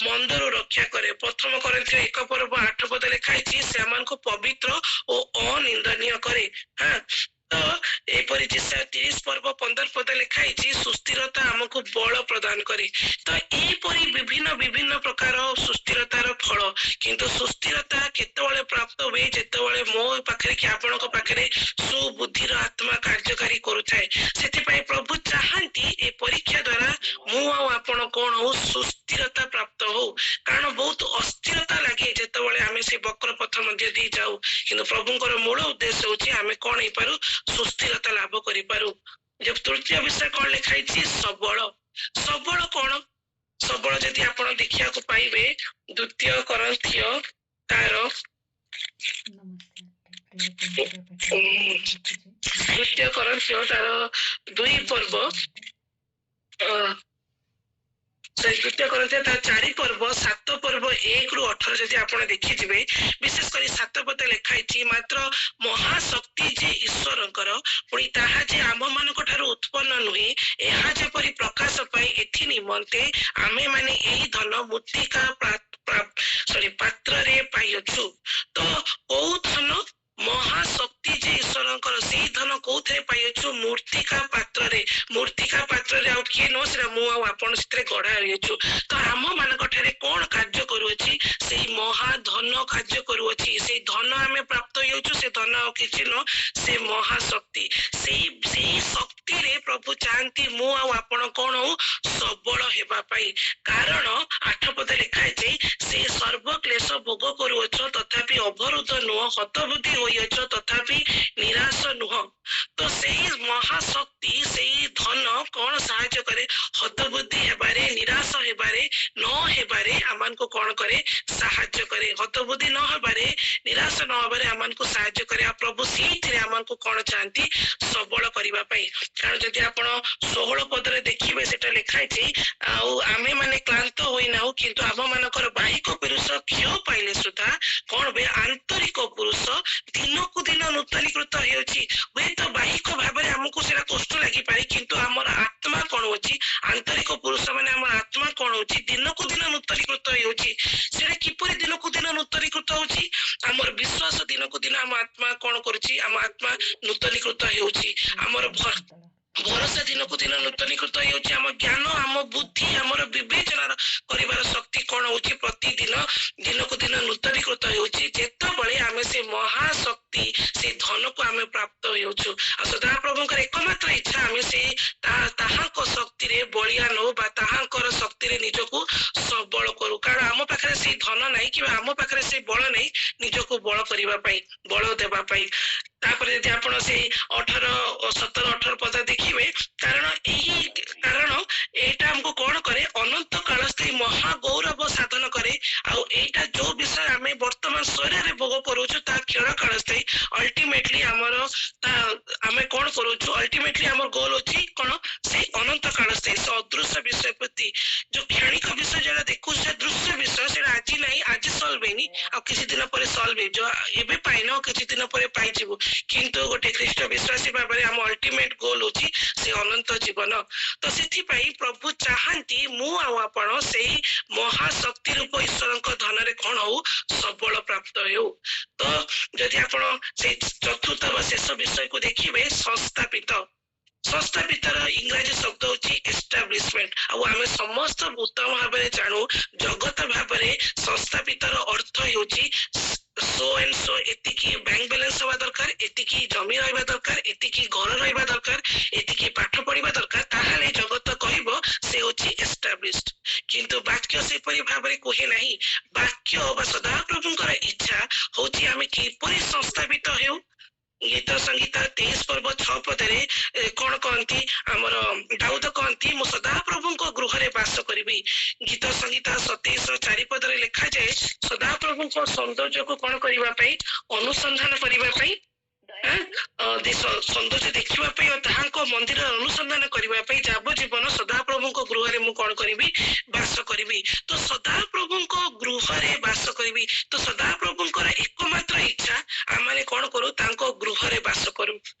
ମନ୍ଦରୁ ରକ୍ଷା କରେ। ପ୍ରଥମ କରିନ୍ଥୀୟ 1:8 ଲେଖା ହେଇଛି ସେ ଆମକୁ ପବିତ୍ର ଓ ଅନିନ୍ଦନୀୟ କରେ। ତ ଏପରି ଯେସାୟା 30:15 ଲେଖା ହେଇଛି ସୁସ୍ଥିରତା ଆମକୁ ବଳ ପ୍ରଦାନ କରେ। ତ ଏହିପରି ବିଭିନ୍ନ ପ୍ରକାର ସୁସ୍ଥିରତାର ଫଳ। କିନ୍ତୁ ସୁସ୍ଥିରତା କେତେବେଳେ ପ୍ରାପ୍ତ ହୁଏ? ଯେତେବେଳେ ମୋ ପାଖରେ କି ଆପଣଙ୍କ ପାଖରେ ସୁବୁଦ୍ଧିର ଆତ୍ମା କାର୍ଯ୍ୟକାରୀ କରୁଥାଏ। ସେଥିପାଇଁ ପ୍ରଭୁ ଚାହାନ୍ତି ଏ ପରୀକ୍ଷା ଦ୍ୱାରା ମୁଁ ଆଉ ଆପଣ କଣ ହଉ? ସୁସ୍ଥିରତା ପ୍ରାପ୍ତ ହଉ। କାରଣ ବହୁତ ଅସ୍ଥିରତା ଲାଗେ ଯେତେବେଳେ ଆମେ ସେ ବକ୍ର ପଥ ମଧ୍ୟ ଦେଇ ଯାଉ। କିନ୍ତୁ ପ୍ରଭୁଙ୍କର ମୂଳ ଉଦ୍ଦେଶ୍ୟ ହଉଛି ଆମେ କଣ ହେଇପାରୁ? ସୁସ୍ଥିରତା ଲାଭ କରିପାରୁ। ତୃତୀୟ ବିଷୟ କଣ ଲେଖା ହେଇଛି? ସବଳ କଣ? ସବଳ ଯଦି ଆପଣ ଦେଖିବାକୁ ପାଇବେ ଦ୍ୱିତୀୟ କରିନ୍ଥୀୟ ତାର ଦ୍ୱିତୀୟ କରିନ୍ଥୀୟ ତାର 4:7 ଯଦି ଆପଣ ଦେଖିଯିବେ ବିଶେଷ କରି 7 ପଦ ଲେଖା ହେଇଛି ମାତ୍ର ମହାଶକ୍ତି ଯେ ଈଶ୍ୱରଙ୍କର ପୁଣି ତାହା ଯେ ଆମମାନଙ୍କ ଠାରୁ ଉତ୍ପନ୍ନ ନୁହେଁ ଏହା ଯେପରି ପ୍ରକାଶ ପାଇ ଏଥି ନିମନ୍ତେ ଆମେ ମାନେ ଏହି ଧନ ମୃତ୍ତିକା ପାତ୍ରରେ ପାଇଅଛୁ। ତ କୋଉ ଧନ? ମହାଶକ୍ତି ଯେ ଈଶ୍ୱରଙ୍କର ସେଇ ଧନ କୋଉଥିରେ ପାଇଅଛୁ? ମୂର୍ତ୍ତିକା ପାତ୍ରରେ। ମୂର୍ତ୍ତିକା ପାତ୍ରରେ ଆଉ କିଏ ନୁହଁ, ସେଟା ମୁଁ ଆଉ ଆପଣ ସେଥିରେ ଗଢା ହେଇଅଛୁ। ତ ଆମ ମାନଙ୍କ ଠାରେ କଣ କାର୍ଯ୍ୟ କରୁଅଛି? ସେଇ ମହାଧନ କାର୍ଯ୍ୟ କରୁଅଛି। ସେଇ ଧନ ଆମେ ପ୍ରାପ୍ତ ହେଉଛୁ। ସେ ଧନ ଆଉ କିଛି ନୁହଁ, ସେ ମହାଶକ୍ତି। ସେଇ ଶକ୍ତିରେ ପ୍ରଭୁ ଚାହାନ୍ତି ମୁଁ ଆଉ ଆପଣ କଣ ହଉ? ସବଳ ହେବା ପାଇଁ। କାରଣ 8 ପଦ ଲେଖା ହେଇଛି ସେ ସର୍ବ କ୍ଲେଶ ଭୋଗ କରୁଅଛ ତଥାପି ଅବରୁଦ୍ଧ ନୁହଁ, ହତବୁଦ୍ଧି ହୋଇଅଛ ତଥାପି ନିରାଶ ନୁହଁ। ତ ସେଇ ମହାଶକ୍ତି ସେଇ ଧନ କଣ ସାହାଯ୍ୟ କରେ? ହତବୁଦ୍ଧି ହେବାରେ, ନିରାଶ ହେବାରେ, ନ ହେବାରେ ଆମକୁ କଣ କରେ? ସାହାଯ୍ୟ କରେ। ହତବୁଦ୍ଧି ନ ହେବାରେ, ନିରାଶ ନ ହେବାରେ ଆମକୁ ସାହାଯ୍ୟ କରେ। ଆଉ ପ୍ରଭୁ ସେଇଥିରେ ଆମକୁ କଣ ଚାହାନ୍ତି? ସବଳ କରିବା ପାଇଁ। କାରଣ ଯଦି ଆପଣ 16 ପଦରେ ଦେଖିବେ ସେଟା ଲେଖା ହେଇଛି ଆଉ ଆମେ ମାନେ କ୍ଳାନ୍ତ ହୋଇନାହୁଁ କିନ୍ତୁ ଆମ ମାନଙ୍କର ବାହିକ ପୁରୁଷ କ୍ଷୟ ପାଇଲେ ସୁଦ୍ଧା କଣ ହୁଏ? ଆନ୍ତରିକ ପୁରୁଷ ଦିନକୁ ଦିନ ନୂତନୀକୃତ ହେଉଛି। ହୁଏତ ବାହିକ ଭାବରେ ଆମକୁ ସେଟା କଷ୍ଟ ଲାଗିପାରେ କିନ୍ତୁ ଆମର ଆତ୍ମା କଣ ହଉଛି? ଆନ୍ତରିକ ପୁରୁଷ ମାନେ ଆମର ଆତ୍ମା କଣ ହଉଛି? ଦିନକୁ ଦିନ ନୂତନୀକୃତ ହେଉଛି। ସେଟା କିପରି ଦିନକୁ ଦିନ ନୂତନୀକୃତ ହଉଛି? ଆମର ବିଶ୍ୱାସ ଦିନକୁ ଦିନ ଆମ ଆତ୍ମା କଣ କରୁଛି? ଆମ ଆତ୍ମା ନୂତନୀକୃତ ହେଉଛି। ଆମର ଭରସା ଦିନକୁ ଦିନ ନୂତନୀକୃତ ହେଉଛି। ଆମ ଜ୍ଞାନ, ଆମ ବୁଦ୍ଧି, ଆମର ବିବେଚନାର କରିବାର ଶକ୍ତି କଣ ହଉଛି? ପ୍ରତିଦିନ ଦିନକୁ ଦିନ ନୂତନୀକୃତ ହେଉଛି। ଯେତେବେଳେ ଆମେ ସେ ମହାଶକ୍ତି ସେ ଧନକୁ ଆମେ ପ୍ରାପ୍ତ ହେଉଛୁ। ଆଉ ସଦାପ୍ରଭୁଙ୍କର ଏକମାତ୍ର ଇଚ୍ଛା ଆମେ ସେ ତାହାଙ୍କ ଶକ୍ତିରେ ବଳିଆ ନଉ ବା ତାହାଙ୍କର ଶକ୍ତିରେ ନିଜକୁ ସବଳ କରୁ। କାରଣ ଆମ ପାଖରେ ସେଇ ଧନ ନାହିଁ କିମ୍ବା ଆମ ପାଖରେ ସେଇ ବଳ ନାହିଁ ନିଜକୁ ବଳ କରିବା ପାଇଁ, ବଳ ଦେବା ପାଇଁ। ତାପରେ ଯଦି ଆପଣ ସେଇ 17-18 ପଦ ଦେଖିବେ କାରଣ ଏଇଟା ଆମକୁ କଣ କରେ? ଅନନ୍ତ କାଳ ସ୍ଥାୟୀ ମହାଗୌରବ ସାଧନ କରେ। ଆଉ ଏଇଟା ଯୋଉ ବିଷୟ ଆମେ ବର୍ତ୍ତମାନ ଶରୀରରେ ଭୋଗ କରୁଛୁ ତାହା କ୍ଷଣ କାଳ ସ୍ଥାୟୀ। ଅଲ୍ଟିମେଟଲି ଆମେ କଣ କରୁଛୁ? ଅଲ୍ଟିମେଟଲି ଆମର ଗୋଲ ଅଛି କଣ? ସେଇ ଅନନ୍ତ କାଳ ସ୍ଥାୟୀ ସେ ଅଦୃଶ୍ୟ ବିଷୟ ପ୍ରତି ଯୋଉ କ୍ଷଣିକ ବିଷୟ ଯୋଉଟା ଦେଖୁଛୁ ସେ ଦୃଶ୍ୟ ବିଷୟ ସେଟା ଆଜି ନାହିଁ, ଆଜି ସଲ୍ଭ ହେଇନି ଆଉ କିଛି ଦିନ ପରେ ସଲ୍ଭ ହେଇଯିବ। ଏବେ ପାଇନ କିଛି ଦିନ ପରେ ପାଇଯିବୁ। କିନ୍ତୁ ଗୋଟେ ଖ୍ରୀଷ୍ଟ ବିଶ୍ୱାସୀ ଭାବରେ ଆମ ଅଲ୍ଟିମେଟ ଗୋଲ ହଉଛି ସେ ଅନନ୍ତ ଜୀବନ। ତ ସେଥିପାଇଁ ପ୍ରଭୁ ଚାହାନ୍ତି ମୁଁ ଆଉ ଆପଣ ସେଇ ମହାଶକ୍ତି ରୂପ ଈଶ୍ୱରଙ୍କ ଧନରେ କଣ ହଉ? ସବଳ ପ୍ରାପ୍ତ ହେଉ। ତ ଯଦି ଆପଣ ସେଇ ଚତୁର୍ଥ ବା ଶେଷ ବିଷୟକୁ ଦେଖିବେ ସଂସ୍ଥାପିତର ଇଂରାଜୀ ଶବ୍ଦ ହଉଛି ଏଷ୍ଟାବ୍ଲିଶମେଣ୍ଟ। ଆଉ ଆମେ ସମସ୍ତ ଉତ୍ତମ ଭାବରେ ଜାଣୁ ଜଗତ ଭାବରେ ସଂସ୍ଥାପିତର ଅର୍ଥ ହେଉଛି ସୋ ଏଣ୍ଡ ସୋ, ଏତିକି ବ୍ୟାଙ୍କ ବାଲାନ୍ସ ହବା ଦରକାର, ଏତିକି ଜମି ରହିବା ଦରକାର, ଏତିକି ଘର ରହିବା ଦରକାର, ଏତିକି ପାଠ ପଢିବା ଦରକାର, ତାହେଲେ ଜଗତ କହିବ ସେ ହଉଛି ଏଷ୍ଟାବ୍ଲିଶଡ। କିନ୍ତୁ ବାକ୍ୟ ସେପରି ଭାବରେ କୁହେ ନାହିଁ। ବାକ୍ୟ ବା ସଦାପ୍ରଭୁଙ୍କର ଇଚ୍ଛା ହଉଛି ଆମେ କିପରି ସଂସ୍ଥାପିତ ହେଉ। ଗୀତ ସଂଗୀତ 23:6 ପଦରେ କଣ କହନ୍ତି? ଆମର ଦାଉଦ କହନ୍ତି ମୁଁ ସଦାପ୍ରଭୁଙ୍କ ଗୃହରେ ବାସ କରିବି। ଗୀତ ସଂଗୀତ 27:4 ପଦରେ ଲେଖାଯାଏ ସଦାପ୍ରଭୁଙ୍କ ସୌନ୍ଦର୍ଯ୍ୟକୁ କଣ କରିବା ପାଇଁ? ଅନୁସନ୍ଧାନ କରିବା ପାଇଁ ସୌନ୍ଦର୍ଯ୍ୟ ଦେଖିବା ପାଇଁ ଓ ତାହାଙ୍କ ମନ୍ଦିର ଅନୁସନ୍ଧାନ କରିବା ପାଇଁ ଯାବଜୀବନ ସଦାପ୍ରଭୁଙ୍କ ଗୃହରେ ମୁଁ କଣ କରିବି, ବାସ କରିବି। ତ ସଦାପ୍ରଭୁଙ୍କ ଗୃହରେ ବାସ କରିବି। ତ ସଦାପ୍ରଭୁଙ୍କର ଏକମାତ୍ର ଇଚ୍ଛା ଆମେ କଣ କରୁ, ତାଙ୍କ ଗୃହରେ ବାସ କରୁ।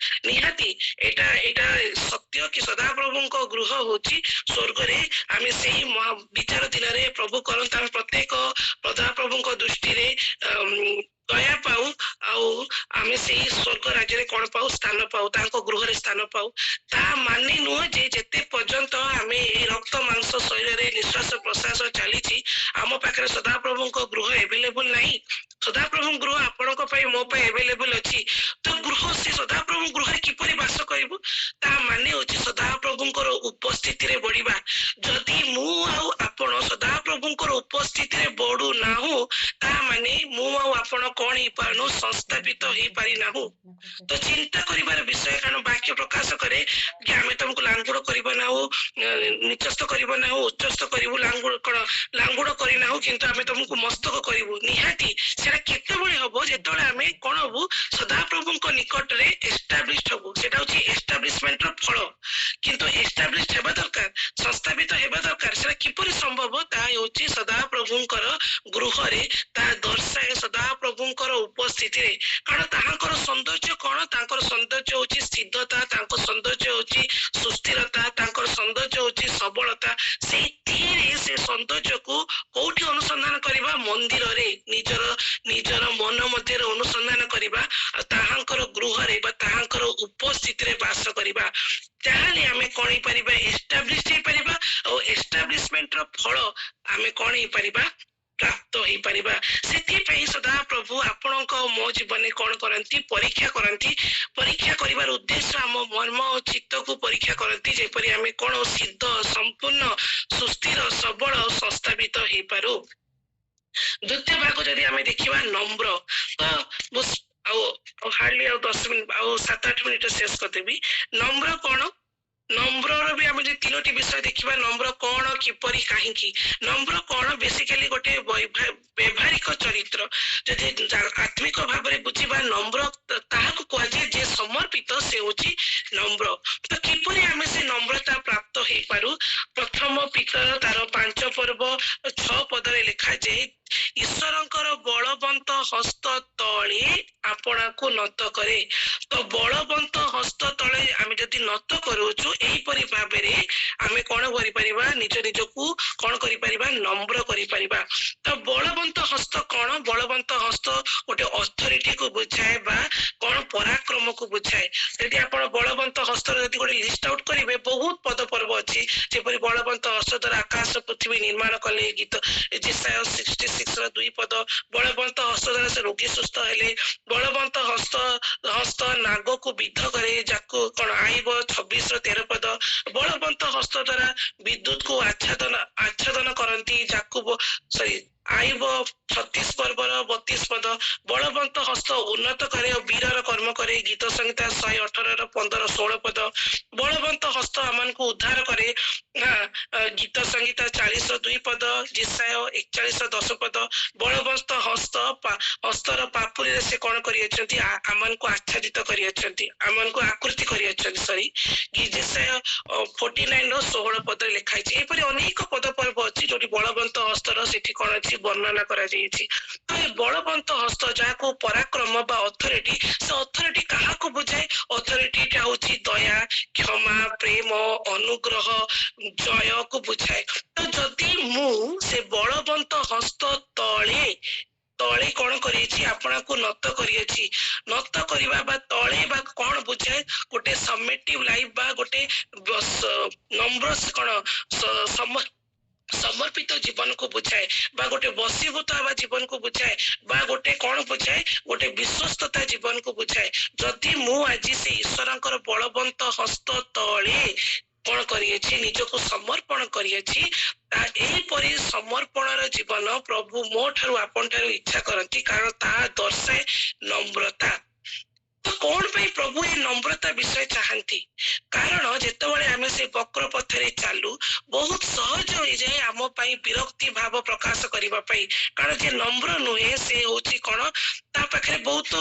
ନିହାତି ଏଇଟା ଏଇଟା ସତ୍ୟ କି ସଦାପ୍ରଭୁଙ୍କ ଗୃହ ହଉଛି ସ୍ୱର୍ଗରେ। ଆମେ ସେଇ ବିଚାର ଦିନରେ ପ୍ରଭୁ କରନ୍ତୁ ଆମେ ପ୍ରତ୍ୟେକ ସଦାପ୍ରଭୁଙ୍କ ଦୃଷ୍ଟିରେ ଦୟା ପାଉ, ଆଉ ଆମେ ସେଇ ସ୍ୱର୍ଗ ରାଜ୍ୟରେ କଣ ପାଉ, ସ୍ଥାନ ପାଉ, ତାଙ୍କ ଗୃହରେ ସ୍ଥାନ ପାଉ। ତା ମାନେ ନୁହଁ ଯେ ଯେତେ ପର୍ଯ୍ୟନ୍ତ ଆମେ ଏଇ ରକ୍ତ ମାଂସ ଶରୀରରେ ନିଶ୍ୱାସ ପ୍ରଶ୍ୱାସ ଚାଲିଛି ଆମ ପାଖରେ ସଦାପ୍ରଭୁଙ୍କ ଗୃହ ଏଭେଲେବୁଲ ନାହିଁ। ସଦାପ୍ରଭୁଙ୍କ ଗୃହ ଆପଣଙ୍କ ପାଇଁ ମୋ ପାଇଁ ଏଭେଲେବୁଲ ଅଛି। ତ ଗୃହ ସେ ସଦାପ୍ରଭୁ ଗୃହରେ କିପରି ବାସ କରିବୁ, ତା ମାନେ ହଉଛି ସଦାପ୍ରଭୁଙ୍କର ଉପସ୍ଥିତିରେ ବଢିବା। ଯଦି ମୁଁ ଆଉ ଆପଣ ସଦାପ୍ରଭୁଙ୍କର ଉପସ୍ଥିତିରେ ବଢୁ ନାହୁଁ, ତା ମାନେ ମୁଁ ଆଉ ଆପଣ କଣ ହେଇପାରୁନୁ, ସଂସ୍ଥାପିତ ହେଇପାରିନାହୁଁ। ତ ଚିନ୍ତା କରିବାର ବିଷୟ, କାରଣ ବାକ୍ୟ ପ୍ରକାଶ କରେ କି ଆମେ ତମକୁ ଲାଙ୍ଗୁଡ କରିବ ନାହୁଁ, ନିଚସ୍ତ କରିବ ନାହୁଁ, ଉଚ୍ଚସ୍ତ କରିବୁ, ଲାଙ୍ଗୁଡ କରିନାହୁଁ, କିନ୍ତୁ ଆମେ ତମକୁ ମସ୍ତକ କରିବୁ। ନିହାତି ସେଟା କେତେବେଳେ ହବ, ଯେତେବେଳେ ଆମେ କଣ ହବୁ, ସଦାପ୍ରଭୁଙ୍କ ନିକଟରେ ଏଷ୍ଟାବ୍ଲିଶ୍ଡ ହବୁ। ସେଟା ହଉଛି ଏଷ୍ଟାବ୍ଲିଶମେଣ୍ଟର ଫଳ। କିନ୍ତୁ ଏଷ୍ଟାବ୍ଲିଶ୍ଡ ହେବା ଦରକାର, ସଂସ୍ଥାପିତ ହେବା ଦରକାର। ସେଟା କିପରି ସମ୍ଭବ, ତାହା ହେଉଛି ସଦାପ୍ରଭୁଙ୍କର ଗୃହରେ, ତାହା ଦର୍ଶାଏ ସଦାପ୍ରଭୁଙ୍କର ଉପସ୍ଥିତିରେ। କାରଣ ତାହାଙ୍କର ସୌନ୍ଦର୍ଯ୍ୟ କଣ, ତାଙ୍କର ସୌନ୍ଦର୍ଯ୍ୟ ହଉଛି ସ୍ଥିରତା, ତାଙ୍କ ସୌନ୍ଦର୍ଯ୍ୟ ହଉଛି ସୁସ୍ଥିରତା, ତାଙ୍କର ସୌନ୍ଦର୍ଯ୍ୟ ହଉଛି ସବଳତା। ସେଇଥିରେ ସେ ସୌନ୍ଦର୍ଯ୍ୟକୁ କୋଉଠି ଅନୁସନ୍ଧାନ କରିବା, ମନ୍ଦିରରେ, ନିଜର ମନ ମଧ୍ୟରେ ଅନୁସନ୍ଧାନ କରିବା, ଆଉ ତାହାଙ୍କର ଗୃହରେ ବା ତାହାଙ୍କର ଉପସ୍ଥିତିରେ ବାସ କରିବା। ତାହେଲେ ଆମେ କଣ ହେଇପାରିବା, ଏଷ୍ଟାବ୍ଲିଶ୍ଡ ହେଇପାରିବା, ଆଉ ଏଷ୍ଟାବ୍ଲିଶମେଣ୍ଟର ଫଳ ଆମେ କଣ ହେଇପାରିବା, ପ୍ରାପ୍ତ ହେଇପାରିବା। ସେଥିପାଇଁ ସଦାପ୍ରଭୁ ଆପଣଙ୍କ ମୋ ଜୀବନରେ କଣ କରନ୍ତି, ପରୀକ୍ଷା କରନ୍ତି। ପରୀକ୍ଷା କରିବାର ଉଦ୍ଦେଶ୍ୟ ଆମ ମର୍ମ ଓ ଚିତ୍ତକୁ ପରୀକ୍ଷା କରନ୍ତି, ଯେପରି ଆମେ କଣ ସିଦ୍ଧ, ସମ୍ପୂର୍ଣ୍ଣ, ସୁସ୍ଥିର, ସବଳ ଆଉ ସଂସ୍ଥାପିତ ହେଇପାରୁ। ଦ୍ୱିତୀୟ ଭାଗ ଯଦି ଆମେ ଦେଖିବା ନମ୍ର, ତ ଆଉ ହାର୍ଡଲି ଆଉ 10 ମିନିଟ ଆଉ 7-8 ମିନିଟ ଶେଷ କରିଦେବି। ନମ୍ର କଣ, ନମ୍ରର ବି ଆମେ ଯଦି 3ଟି ବିଷୟ ଦେଖିବା, ନମ୍ର କଣ, କିପରି, କାହିଁକି। ନମ୍ର କଣ, ବେସିକାଲି ଗୋଟେ ବ୍ୟବହାରିକ ଚରିତ୍ର। ଯଦି ଆତ୍ମିକ ଭାବରେ ବୁଝିବା, ନମ୍ର ତାହାକୁ କୁହାଯାଏ ଯେ ସମର୍ପିତ, ସେ ହଉଛି ନମ୍ର। ତ କିପରି ଆମେ ସେ ନମ୍ରତା ପ୍ରାପ୍ତ ହେଇପାରୁ, ପ୍ରଥମ ପିତର ତାର 5 ପର୍ବ 6 ପଦରେ ଲେଖାଯାଏ, ଈଶ୍ୱରଙ୍କର ବଳବନ୍ତ ହସ୍ତ ତଳେ ଆପଣାକୁ ନତ କରେ। ତ ବଳବନ୍ତ ହସ୍ତ ତଳେ ଆମେ ଯଦି ନତ କରୁଛୁ, ଏହିପରି ଭାବରେ ଆମେ କଣ କରିପାରିବା, ନିଜକୁ କଣ କରିପାରିବା, ନମ୍ର କରିପାରିବା। ତ ବଳବନ୍ତ ହସ୍ତ କଣ, ବଳବନ୍ତ ହସ୍ତ ଗୋଟେ ଅଥରିଟିକୁ ବୁଝାଏ ବା କଣ ପରାକ୍ରମକୁ ବୁଝାଏ। ଯଦି ଆପଣ ବଳବନ୍ତ ହସ୍ତର ଯଦି ଗୋଟେ ଲିଷ୍ଟ ଆଉଟ କରିବେ, ବହୁତ ପଦ ପର୍ବ ଅଛି, ଯେପରି ବଳବନ୍ତ ହସ୍ତ ଦ୍ୱାରା ଆକାଶ ପୃଥିବୀ ନିର୍ମାଣ କଲେ, ଗୀତ ଯେଶାୟା 66ର 2 ପଦ। ବଳବନ୍ତ ହସ୍ତ ଦ୍ୱାରା ସେ ରୋଗୀ ସୁସ୍ଥ ହେଲେ। ବଳବନ୍ତ ହସ୍ତ ନାଗକୁ ବିଦ୍ଧ କରେ, ଯାକୁ କଣ ଆଇବ 26ର 13 ପଦ। ବଳବନ୍ତ ହସ୍ତ ଦ୍ୱାରା ବିଦ୍ୟୁତକୁ ଆଚ୍ଛାଦନ କରନ୍ତି, ଯାକୁ ଆଇବ 36 ପର୍ବର 32 ପଦ। ବଳବନ୍ତ ହସ୍ତ ଉନ୍ନତ କରେ ଓ ବୀରର କର୍ମ କରେ, ଗୀତ ସଂହିତା 118ର 15-16 ପଦ। ବଳବନ୍ତ ହସ୍ତ ଆମମାନଙ୍କୁ ଉଦ୍ଧାର କରେ, ଗୀତ ସଂହିତା 40ର 2 ପଦ, ଯେଶାୟା 41ର 10 ପଦ। ବଳବନ୍ତ ହସ୍ତର ପାପୁଲିରେ ସେ କଣ କରିଅଛନ୍ତି, ଆମମାନଙ୍କୁ ଆଚ୍ଛାଦିତ କରିଅଛନ୍ତି, ଆମମାନଙ୍କୁ ଆକୃତି କରିଅଛନ୍ତି। ଯେଶାୟା 49ର 16 ପଦରେ ଲେଖା ହେଇଛି। ଏପରି ଅନେକ ପଦ ପର୍ବ ଅଛି ଯୋଉଠି ବଳବନ୍ତ ହସ୍ତର ସେଠି କଣ ଅଛି, ବର୍ଣ୍ଣନା କରାଯାଇଛି। ତ ଏ ବଳବନ୍ତ ହସ୍ତ, ଯାହାକୁ ପରାକ୍ରମ ବା ଅଥରିଟି, ସେ ଅଥରିଟି କାହାକୁ ବୁଝାଏ, ଅଥରିଟିଟା ହଉଛି ଦୟା, କ୍ଷମା, ପ୍ରେମ, ଅନୁଗ୍ରହ, ଜୟକୁ ବୁଝାଏ। ତ ଯଦି ମୁଁ ସେ ବଳବନ୍ତ ହସ୍ତ ତଳେ କଣ କରିଛି, ଆପଣଙ୍କୁ ନତ କରିଅଛି। ନତ କରିବା ବା ତଳେ ବା କଣ ବୁଝାଏ, ଗୋଟେ ସବମିଟିଭ ଲାଇଫ ବା ଗୋଟେ ନମ୍ର କଣ ସମର୍ପିତ ଜୀବନକୁ ବୁଝାଏ, ବା ଗୋଟେ ବଶୀଭୂତ ହେବା ଜୀବନକୁ ବୁଝାଏ, ବା ଗୋଟେ କଣ ବୁଝାଏ, ଗୋଟେ ବିଶ୍ୱସ୍ତତା ଜୀବନକୁ ବୁଝାଏ। ଯଦି ମୁଁ ଆଜି ସେ ଈଶ୍ୱରଙ୍କର ବଳବନ୍ତ ହସ୍ତ ତଳେ କଣ କରିଅଛି, ନିଜକୁ ସମର୍ପଣ କରିଅଛି, ଏହିପରି ସମର୍ପଣର ଜୀବନ ପ୍ରଭୁ ମୋ ଠାରୁ ଆପଣ ଠାରୁ ଇଚ୍ଛା କରନ୍ତି, କାରଣ ତାହା ଦର୍ଶାଏ ନମ୍ରତା। ତ कौन ପାଇଁ प्रभु ये नम्रता विषय चाहती कारण जेतेबेले आमे से वक्र पथरे चालू बहुत सहज हो जाए आम पई विरक्ति भाव प्रकाश करबा पई कारण जे नम्र नुहे से होची कोन ता पाखरे बहुत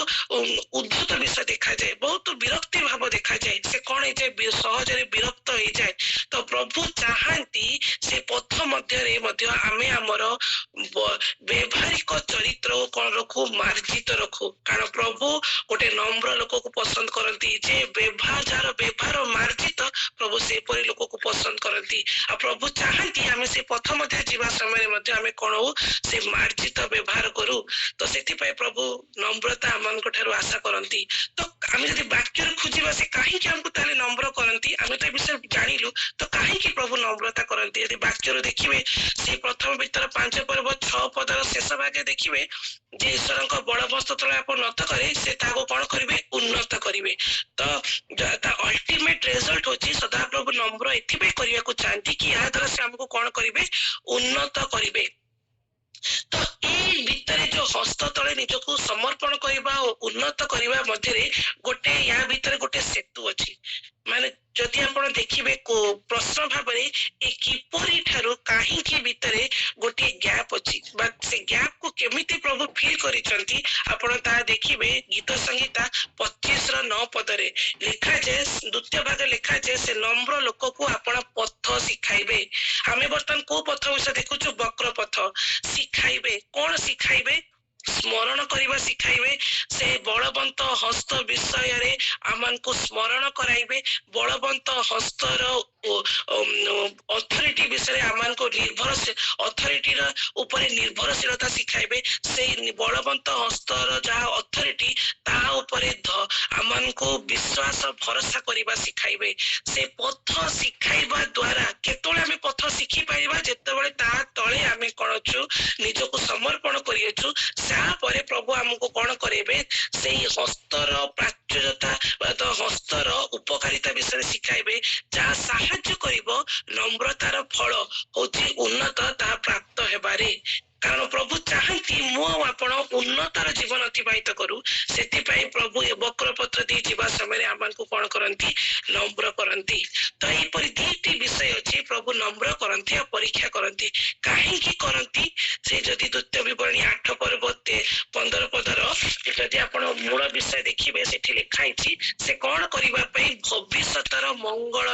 उद्धत विषय देखा जाए बहुत विरक्ति भाव देखा जाए से कौन है जे सहज रे विरक्त हो जाए तो प्रभु चाहती से पथ मध्य रे मध्य आमे हमर व्यवहारिक चरित्र कौन रखू मार्जित रखू कारण प्रभु गोटे नम्र लोक को पसंद करती जे व्यवहार जार व्यवहार मार्जित प्रभु से परि लोक को पसंद करती आ प्रभु चाहती आमे से पथ मध्य जीवा समय मध्य आमे कोन हो से मार्जित व्यवहार करू तो सेति पय प्रभु नम्रता आमन को ठारो आशा करती तो आमे जदि वाक्य खोजिबा से काहे कि हमको ताले नम्र करती आमे तो विषय जानिलु तो काहे कि प्रभु नम्रता करती यदि वाक्य देखिबे से प्रथम भीतर 5 पर्व 6 पदर शेष भागे देखिबे जे ईश्वर को बड़ वस्तु तले आप नत करे से ताको कोन करिवे उन्नत करिवे तो ता अल्टीमेट रिजल्ट होची सदा प्रभु नम्र एथिबे करिया को चाहती कि या द्वारा से हमको कोन करिवे उन्नत करिवे तो ए भितरे जो हस्त तले निजको समर्पण करबा और उन्नत करबा मध्यरे गोटे या भितरे गोटे सेतु अछि माने जदि आपण देखिबे को प्रश्न भाबरे ए किपरि ठारो काहे कि भितरे गोटे गैप अछि बट से गैप को केमिति प्रभु फील करिसंती आपण ता देखिबे गीत संगीता 25 रो 9 पदरे लिखा जे द्वितीय भाग लिखा जे से नम्र लोक को आपण पथ सिखाइबे हमें बर्तन को पथ विषय देखुछु वक्र पथ सिखाइबे कोन सिखाइबे स्मरण करबा सिखाइबे से बलवंत हस्त विषय रे आमन को स्मरण कराइबे बलवंत हस्तर अथॉरिटी विषय आमन को निर्भर अथॉरिटी रा ऊपर निर्भरशीलता सिखाइबे से बलवंत हस्तर जहा अथॉरिटी ता ऊपर आमन को विश्वास भरोसा करबा सिखाइबे से पथ सिखाइबा द्वारा केतोले हमें पथ सिखि पाइबा जेतेबेले ता तळे हमें कोनछु निजको समर्पण करियछु परे प्रभु हमको कौन करेबे से हस्तर प्राच्यता तो हस्तर उपकारिता विषय सिखाइबे जहाँ साहाय्य करिबो नम्रतार फल होची उन्नत ता प्राप्त हेबारे कारण प्रभु चाहती मु आपण उन्नतर जीवन अतिबाहित करू सेति पई प्रभु ए वक्र पत्र दी जीवा समय आमन को कोन करंती नम्र करंती तो ए परि दीटी विषय अछि प्रभु नम्र करंती और परीक्षा करंती काहे की करंती से जदि द्वितीय विवरणी 8 पर्व 15 पदर जदि आपण मूल विषय देखिबे सेठी लिखा अछि से कोन करिबा पई भविष्यतर मंगल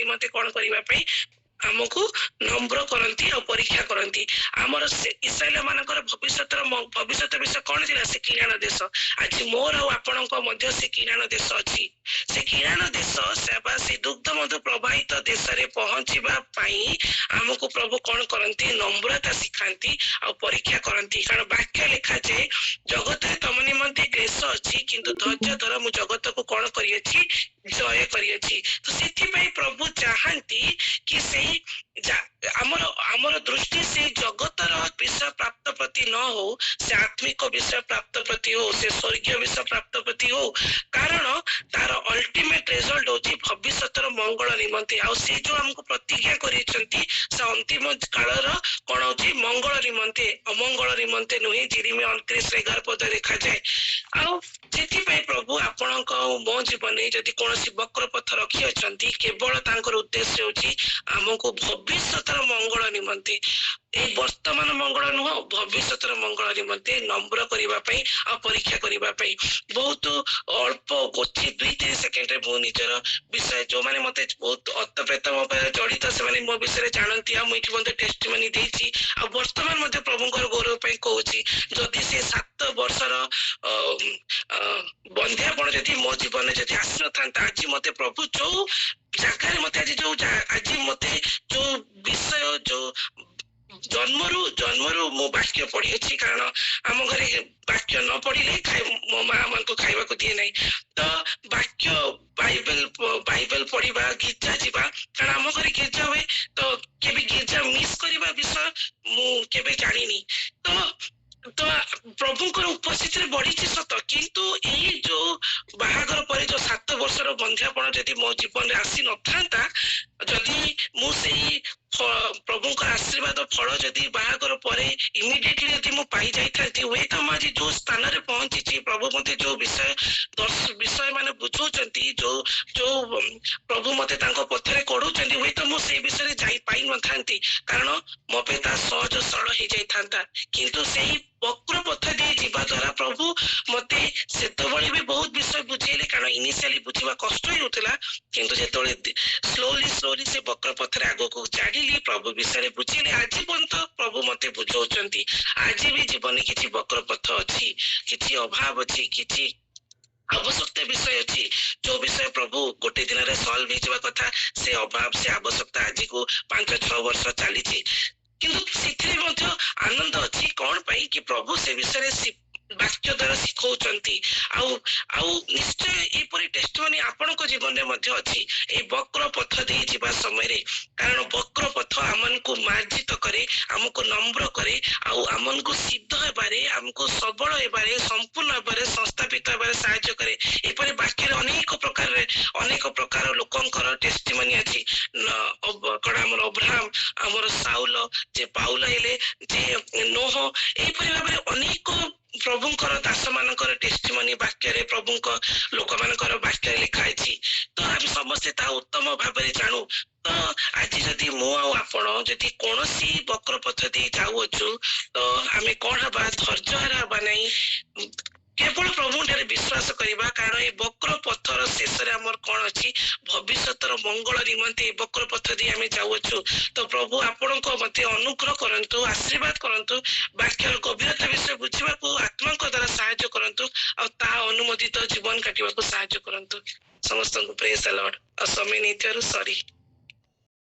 निमंते कोन करिबा पई हमको नम्र करंती और परीक्षा करंती हमर इस्राएल मानकर भविष्यत विषय कोन दिला से किरान देश आज मोर और आपनक मध्य से किरान देश अछि से किरान देश सेवा से दुग्ध मधु प्रवाहित देश रे पहुंचीबा पई हमको प्रभु कोन करंती नम्रता सिखांती और परीक्षा करंती कारण वाक्य लिखा जे जगत रे तम निमंते क्लेश अछि किंतु धैर्य धर मु जगत को कोन करियछि जय करियछि तो सेति पई प्रभु चाहंती कि से आमर दृष्टि से जगतर विषय प्राप्त प्रति न हो से आत्मिक विषय प्राप्त प्रति हो से स्वर्गीय विषय प्राप्त प्रति हो कारण तार अल्टीमेट रिजल्ट होची भविष्यतर मंगल निमंते आ से जो हमको प्रतिज्ञा करिसंती से अंतिम कालर कोन होची मंगल निमंते अमंगल निमंते नुहे जिरिमे 29:11 पद लिखा जाए आ जेति पई प्रभु आपनक मो जीवन जदि कोनसी वक्र पथ रखी अछंती केवल तांकर उद्देश्य होची हमको भविष्यतर मंगल निमंते ए वर्तमान मंगल नुह भविष्यतर मंगल निमंते नम्र करिबा पई आ परीक्षा करिबा पई बहुत अल्प गोची 2-3 सेकंड रे मो निजर विषय जो माने मते बहुत अतप्रेतम पर जड़ित से माने मो विषय रे जानंती आ मुठी बंद टेस्टिमनी देछि आ वर्तमान मध्ये प्रभुकर गौरव पई कहूची जदि से 7 वर्षर बंध्यापन जदि मो जीवन जदि आसी नथांता आज मते प्रभु जो जगह मते आज मते जो विषय जो जन्मरु मो वाक्य पढ़ी अछि कारण आम घरे वाक्य न पढ़िले मो माँ मन को खाइबा को दिए नहीं तो वाक्य बाइबल पढ़िबा गिरजा जीवा कारण आम घरे गिरजा हुए तो केबे गिरजा मिस करिबा विषय मु केबे जानिनी तो ତ ପ୍ରଭୁଙ୍କର ଉପସ୍ଥିତିରେ ବଢିଛି ସତ, କିନ୍ତୁ ଏଇ ଯୋଉ ବାହାଘର ପରେ ଯୋଉ 7 ବର୍ଷର ବନ୍ଧ୍ୟାପଣ ଯଦି ମୋ ଜୀବନରେ ଆସି ନଥାନ୍ତା, ଯଦି ମୁଁ ସେଇ ପ୍ରଭୁଙ୍କର ଆଶୀର୍ବାଦ ଫଳ ଯଦି ବାହାଘର ପରେ ଇମିଡିଏଟଲି ଯଦି ମୁଁ ପାଇ ଯାଇଥାନ୍ତି, ହୁଏତ ମୁଁ ଆଜି ଯୋଉ ସ୍ଥାନରେ ପହଞ୍ଚିଛି, ପ୍ରଭୁ ମତେ ଯୋଉ ବିଷୟ ମାନେ ବୁଝଉଛନ୍ତି, ଯୋଉ ପ୍ରଭୁ ମତେ ତାଙ୍କ ପଥରେ କଢୁଛନ୍ତି, ହୁଏତ ମୁଁ ସେଇ ବିଷୟରେ ଯାଇ ପାଇ ନଥାନ୍ତି, କାରଣ ମୋ ପାଇଁ ତାହା ସହଜ ସରଳ ହେଇଯାଇଥାନ୍ତା। କିନ୍ତୁ ସେଇ ବକ୍ର ପଥ ଦେଇ ଯିବା ଦ୍ୱାରା ପ୍ରଭୁ ମତେ ସେତେବେଳେ ବି ବହୁତ ବିଷୟ ବୁଝେଇଲେ, କାରଣ ଇନିସିଆଲି ବୁଝିବା କଷ୍ଟ ହେଉଥିଲା, କିନ୍ତୁ ଯେତେବେଳେ ସ୍ଲୋଲି ସେ ବକ୍ର ପଥରେ ଆଗକୁ ଚାଲିଲି, ପ୍ରଭୁ ବିଷୟରେ ବୁଝିଲେ, ଆଜି ପର୍ଯ୍ୟନ୍ତ ପ୍ରଭୁ ମତେ ବୁଝଉଛନ୍ତି। ଆଜି ବି ଜୀବନରେ କିଛି ବକ୍ର ପଥ ଅଛି, କିଛି ଅଭାବ ଅଛି, କିଛି ଆବଶ୍ୟକତା ବିଷୟ ଅଛି, ଯୋଉ ବିଷୟ ପ୍ରଭୁ ଗୋଟେ ଦିନରେ ସଲ୍ଭ ହେଇଯିବା କଥା, ସେ ଅଭାବ ସେ ଆବଶ୍ୟକତା ଆଜିକୁ 5-6 ବର୍ଷ ଚାଲିଛି, କିନ୍ତୁ ସେଥିରେ ମଧ୍ୟ ଆନନ୍ଦ ଅଛି। କଣ ପାଇଁ କି ପ୍ରଭୁ ସେ ବିଷୟରେ ବାକ୍ୟ ଦ୍ୱାରା ଶିଖଉଛନ୍ତି। ଆଉ ନିଶ୍ଚୟ ଏପରି ଟେଷ୍ଟମନି ଆପଣଙ୍କ ଜୀବନରେ ମଧ୍ୟ ଅଛି ଏଇ ବକ୍ର ପଥ ଦେଇ ଯିବା ସମୟରେ, କାରଣ ବକ୍ର ପଥ ଆମକୁ ମାର୍ଜିତ କରେ, ଆମକୁ ନମ୍ର କରେ, ଆଉ ଆମକୁ ସିଦ୍ଧ ହେବାରେ, ଆମକୁ ସବଳ ହେବାରେ, ସମ୍ପୂର୍ଣ୍ଣ ହେବାରେ, ସଂସ୍ଥାପିତ ହେବାରେ ସାହାଯ୍ୟ କରେ। ଏପରି ବାକ୍ୟରେ ଅନେକ ପ୍ରକାର ଲୋକଙ୍କର ଟେଷ୍ଟିମନି ଅଛି। କଣ ଆମର ଅବ୍ରାହମ, ଆମର ସାଉଲ, ଯେ ପାଉଲ ହେଲେ, ଯେ ନୋହ, ଏହିପରି ଭାବରେ ଅନେକ ପ୍ରଭୁଙ୍କର ଦାସ ମାନଙ୍କର ଟେଷ୍ଟିମନି ବାକ୍ୟରେ, ପ୍ରଭୁଙ୍କ ଲୋକମାନଙ୍କର ବାକ୍ୟରେ ଲେଖା ହେଇଛି। ତ ଆମେ ସମସ୍ତେ ତାହା ଉତ୍ତମ ଭାବରେ ଜାଣୁ। ତ ଆଜି ଯଦି ମୁଁ ଆଉ ଆପଣ ଯଦି କୌଣସି ବକ୍ର ପଥ ଦେଇ ଯାଉଅଛୁ, ତ ଆମେ କଣ ହେବା, ଧୈର୍ଯ୍ୟ ହାରା ହେବା ନାହିଁ, କେବଳ ପ୍ରଭୁଠାରେ ବିଶ୍ୱାସ କରିବା, କାରଣ ଏ ବକ୍ର ପଥର ଶେଷରେ ଆମର କଣ ଅଛି, ଭବିଷ୍ୟତର ମଙ୍ଗଳ ନିମନ୍ତେ ଏ ବକ୍ର ପଥ ଦେଇ ଆମେ ଯାଉଅଛୁ। ତ ପ୍ରଭୁ ଆପଣଙ୍କ ମତେ ଅନୁଗ୍ରହ କରନ୍ତୁ, ଆଶୀର୍ବାଦ କରନ୍ତୁ, ବାକ୍ୟର ଗଭୀରତା ବିଷୟ ବୁଝିବାକୁ ଆତ୍ମାଙ୍କ ଦ୍ୱାରା ସାହାଯ୍ୟ କରନ୍ତୁ, ଆଉ ତାହା ଅନୁମୋଦିତ ଜୀବନ କାଟିବାକୁ ସାହାଯ୍ୟ କରନ୍ତୁ। ସମସ୍ତଙ୍କୁ ପ୍ରେଜ୍ ଦ ଲର୍ଡ। ଆଉ ସମୟ ନେଇଥିବାରୁ ସରି।